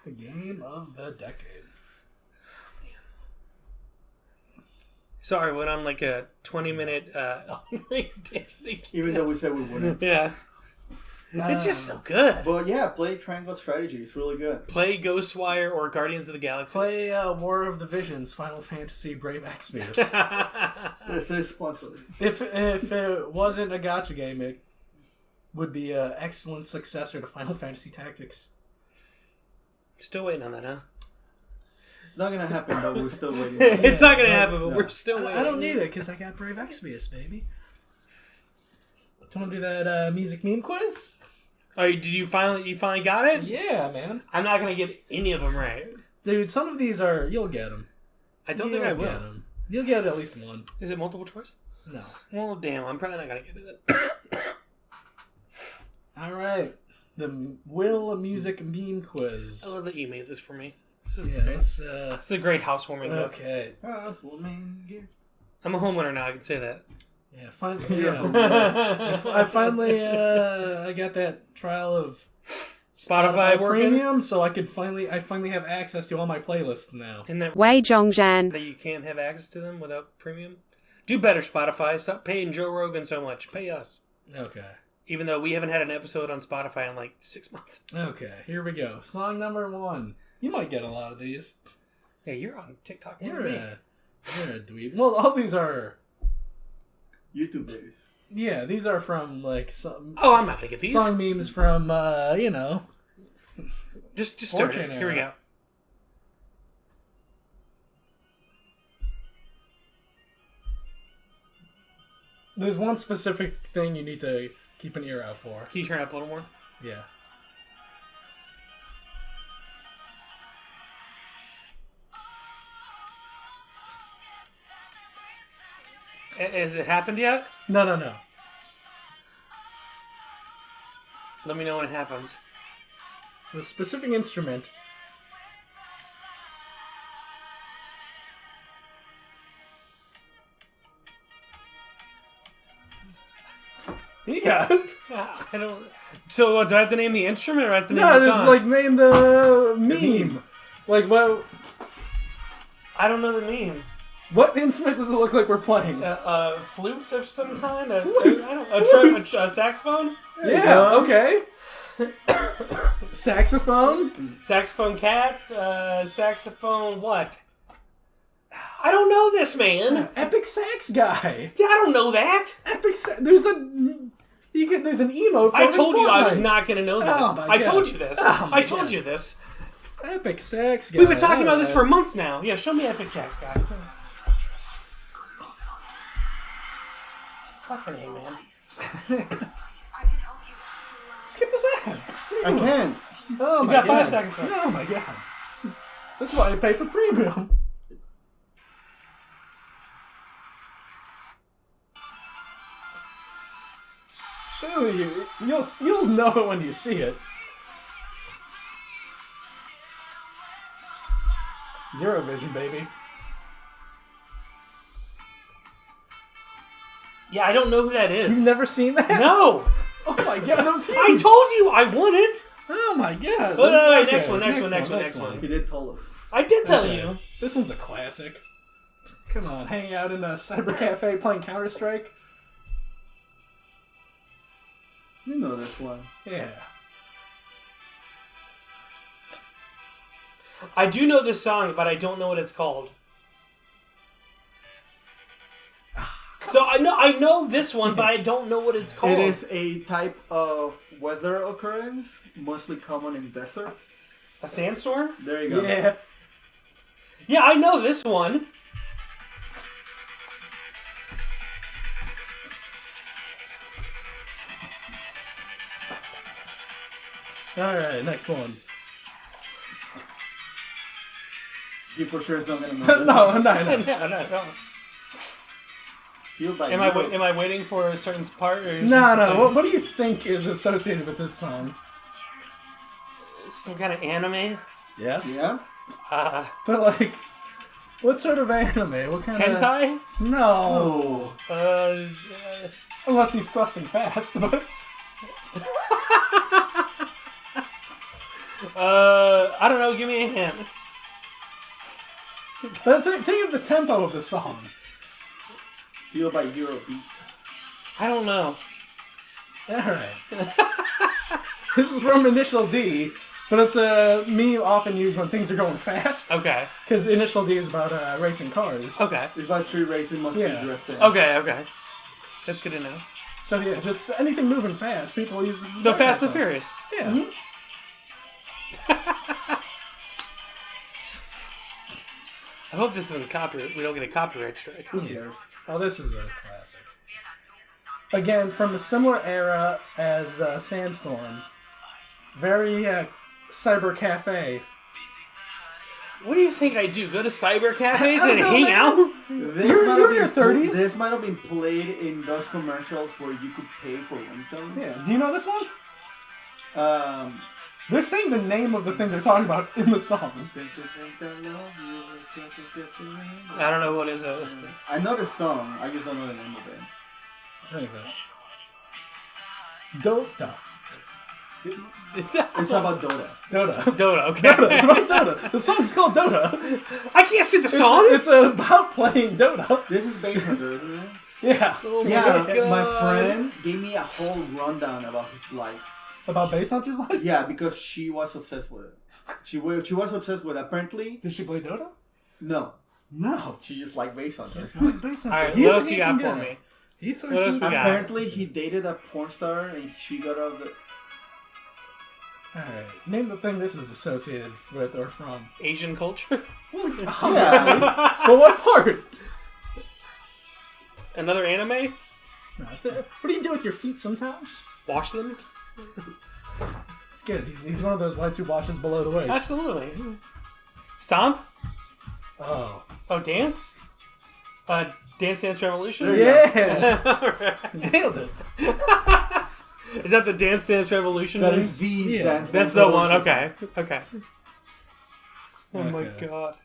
D: The game of the decade.
F: Sorry, went on like a 20-minute
E: even though we said we wouldn't.
F: Yeah. It's just so good.
E: But yeah, play Triangle Strategy. It's really good.
F: Play Ghostwire or Guardians of the Galaxy.
D: Play War of the Visions, Final Fantasy Brave Exvius.
E: This is sponsored.
D: If it wasn't a gacha game, it would be an excellent successor to Final Fantasy Tactics.
F: Still waiting on that, huh?
E: It's not gonna happen, but we're still waiting.
F: It's not gonna happen, but we're still waiting.
D: I don't need it because I got Brave Exvius, baby. Do you want to do that music meme quiz?
F: Oh, did you finally got it?
D: Yeah, man.
F: I'm not gonna get any of them right,
D: dude. Some of these you'll get them.
F: I don't think I will.
D: Get them. You'll get at least one.
F: Is it multiple choice?
D: No.
F: Well, damn. I'm probably not gonna get it.
D: All right, the Will Music Meme Quiz.
F: I love that you made this for me. This is it's a great housewarming gift.
D: Okay.
E: Housewarming gift.
F: I'm a homeowner now. I can say that.
D: Yeah, finally. Yeah, I finally I got that trial of
F: Spotify working?
D: Premium, so I finally have access to all my playlists now.
F: And that
C: Wei Zhongzhan.
F: That you can't have access to them without premium. Do better, Spotify. Stop paying Joe Rogan so much. Pay us.
D: Okay.
F: Even though we haven't had an episode on Spotify in like 6 months.
D: Okay, here we go. Song number 1. You might get a lot of these.
F: Yeah, you're on TikTok.
D: You're a dweeb. Well, all these are
E: YouTube days.
D: Yeah, these are from like some.
F: Oh, I'm not gonna get these
D: song memes from
F: Just start it. Here we go.
D: There's one specific thing you need to keep an ear out for.
F: Can you turn it up a little more?
D: Yeah.
F: Has it happened yet?
D: No.
F: Let me know when it happens.
D: It's a specific instrument. Yeah.
F: I don't. So do I have to name the instrument or I have to name
D: No,
F: the
D: it's
F: song?
D: like name the meme. Like
F: I don't know the meme.
D: what instrument does it look like we're playing?
F: Flutes of some kind? A saxophone?
D: Yeah, okay. Saxophone?
F: Saxophone cat? Saxophone what? I don't know this, man.
D: Epic sax guy.
F: Yeah, I don't know that.
D: Epic sax. There's an emote for
F: I told you I was
D: Fortnite.
F: not going to know this.
D: Oh my
F: I
D: God.
F: told you this.
D: Oh my
F: I told
D: God.
F: you this.
D: Epic sax guy.
F: We've been talking about this for months now. Yeah, show me Epic Sax guy. Fucking A, man.
D: Skip this ad.
E: I can.
D: Oh
F: He's
D: my
F: got 5
D: God.
F: seconds left.
D: Oh my God. This is why you pay for premium. Show you. You'll know it when you see it. Eurovision, baby.
F: Yeah, I don't know who that is.
D: You've never seen that?
F: No!
D: Oh my God, that was huge.
F: I told you I won it!
D: Oh my God.
F: Wait,
D: Okay,
F: next one.
E: He did tell us.
F: I did tell
D: Okay.
F: you.
D: This one's a classic. Come on, hanging out in a cyber cafe playing Counter-Strike?
E: You know this one.
D: Yeah.
F: I do know this song, but I don't know what it's called. So I know this one, but I don't know what it's called.
E: It is a type of weather occurrence, mostly common in deserts.
F: A sandstorm?
E: There you go.
D: Yeah.
F: Yeah, I know this one.
D: Alright, next one.
E: You for sure is not gonna know this.
D: No,
E: one.
F: No.
E: Feel by
F: Am I waiting for a certain part? Or is
D: No.
F: this
D: What do you think is associated with this song?
F: some kind of anime?
D: Yes.
E: Yeah.
D: But like, what sort of anime? What kind of
F: Hentai?
D: No.
E: Oh.
D: Unless he's thrusting fast, but
F: I don't know. Give me a hint.
D: think of the tempo of the song.
E: Feel by Eurobeat.
F: I don't know.
D: Alright. This is from Initial D, but it's a meme often used when things are going fast.
F: Okay.
D: Because Initial D is about racing cars.
F: Okay.
E: It's about street racing, must
D: Yeah.
E: be drifting.
F: Okay. That's good to know.
D: So yeah, just anything moving fast, people use this. as a
F: So
D: background
F: Fast and
D: song.
F: Furious.
D: Yeah.
F: I hope this isn't copyright. We don't get a copyright strike.
E: Who cares?
D: Oh, this is a classic. Again, from a similar era as Sandstorm. Very cyber cafe.
F: What do you think I do? Go to cyber cafes
D: I
F: and
D: don't
F: hang
D: know,
F: out?
E: This
D: You're
E: might have
D: in your
E: been
D: 30s?
E: This might have been played in those commercials where you could pay for ringtones.
D: Yeah. Do you know this one?
E: Um,
D: They're saying the name of the thing they're talking about in the song.
F: I don't know what is it.
E: I know the song, I just don't know the name of it.
D: What is it? Dota.
E: It's about Dota.
D: Dota.
F: Dota, okay.
D: It's about Dota. The song's called Dota.
F: I can't see the song!
D: It's about playing Dota.
E: This is Base Hunter, isn't it?
D: Yeah.
E: Yeah, my friend gave me a whole rundown about his life.
D: About Base Hunter's life?
E: Yeah, because she was obsessed with it. She was obsessed with it. Apparently,
D: Did she play Dota?
E: no.
D: No.
E: She just liked Base Hunter.
D: It's not Base Hunter.
F: Alright,
D: He's
F: what
D: a
F: else you got
D: handsome
F: for
D: guy.
F: me?
D: He's so
F: What else we got?
E: Apparently, he dated a porn star and she got out of the...
D: Alright. Name the thing this is associated with or from.
F: Asian culture?
E: Yeah.
D: But what part?
F: Another anime?
D: No, what do you do with your feet sometimes?
F: Wash them?
D: It's good. He's one of those whites who washes below the waist.
F: Absolutely. Stomp?
D: Oh.
F: Oh, dance? Dance Dance Revolution?
E: There you
D: Yeah! Nailed it.
F: Is that the Dance Dance Revolution?
E: That
F: moves?
E: is the
D: Yeah.
E: Dance
F: That's
E: Dance
F: the one,
E: Revolution.
F: okay. Oh my
D: Okay.
F: god.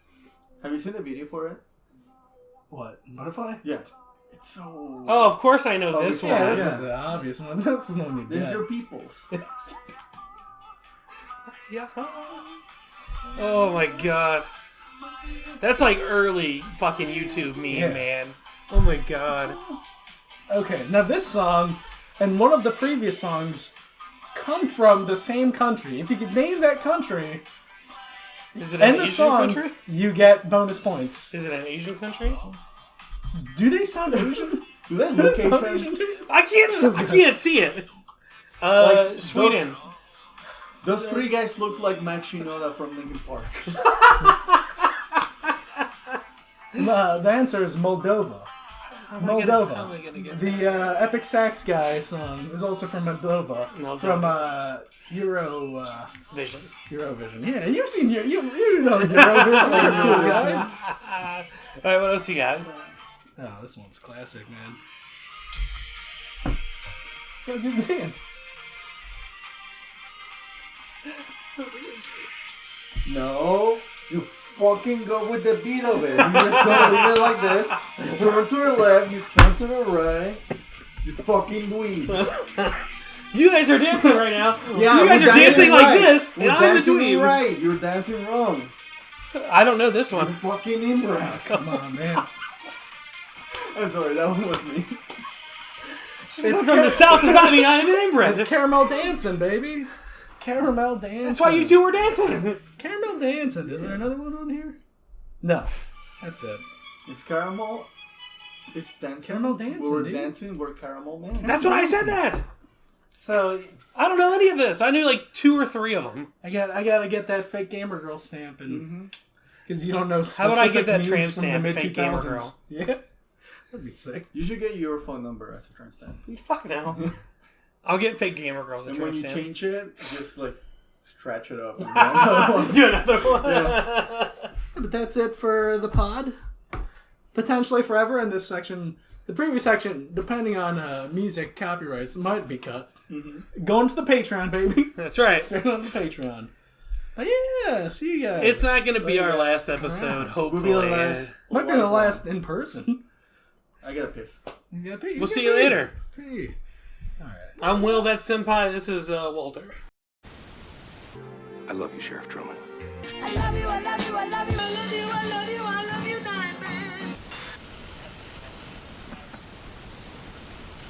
E: Have you seen the video for it?
D: What? Butterfly?
E: Yeah. It's so.
F: Oh, of course I know this one.
D: Yeah, this is the obvious one. This is no need.
E: There's your peoples.
F: Yeah. Oh my god. That's like early fucking YouTube meme, man. Oh my god.
D: Okay, now this song and one of the previous songs come from the same country. If you could name that country
F: Is it an
D: and the
F: Asian
D: song,
F: country?
D: you get bonus points.
F: Is it an Asian country?
D: Do they sound Asian?
E: Do they look
D: Sound
E: Asian?
D: Asian?
F: I can't see it.
E: Like,
F: Sweden.
E: Those three guys look like Matt Shinoda from Linkin Park.
D: The answer is Moldova.
F: How am I gonna guess?
D: The Epic Sax Guy song is also from Moldova. From Eurovision. Yeah, you've seen you know Eurovision. Like a cool guy.
F: Alright, what else you got?
D: Oh, this one's classic, man. Go do the dance.
E: No, you fucking go with the beat of it. You just go leave it like this. You turn to the left, you turn to the right. You fucking dweeb.
F: You guys are dancing right now.
E: Yeah,
F: you guys are dancing
E: right.
F: like this,
E: We're
F: and I'm the
E: dancing
F: dweeb.
E: right. You're dancing wrong.
F: I don't know this one.
E: You're fucking inbred.
D: Come on, man.
E: I'm sorry, that one was me.
F: It's from the south. Does not mean I'm inbred.
D: It's caramel dancing, baby. It's caramel dancing.
F: That's why you two were dancing.
D: Caramel dancing. Is there another one on here? No. That's it.
E: It's caramel. It's dancing.
D: It's caramel dancing,
E: We're
D: dude.
E: dancing. We're caramel man.
F: That's what I said. That.
D: So
F: I don't know any of this. I knew like 2 or 3 of them.
D: I gotta get that fake gamer girl stamp, and because you don't know.
F: How would I get that
D: memes
F: tramp
D: from the
F: stamp,
D: mid
F: fake gamer
D: 2000s.
F: girl?
D: Yeah, that'd be sick.
E: You should get your phone number as a tramp stamp.
F: Fuck no. I'll get fake gamer girls a
E: And
F: tramp
E: when you
F: stamp.
E: change it, just like stretch it up. And do another one.
F: Do another one.
E: Yeah.
D: But that's it for the pod. Potentially forever in this section. The previous section, depending on music copyrights, might be cut. Mm-hmm. Going to the Patreon, baby.
F: That's right.
D: Straight on the Patreon. But yeah, see you guys.
F: It's not going to be our last episode, hopefully.
E: We'll be the last.
D: Might be the last in person.
E: I gotta piss.
D: He's gonna pee.
F: We'll see you later.
D: Pee. All right.
F: I'm Will, that's Senpai. This is Walter.
C: I love you, Sheriff Truman.
G: I love you, I love you, I love you, I love you, I love you.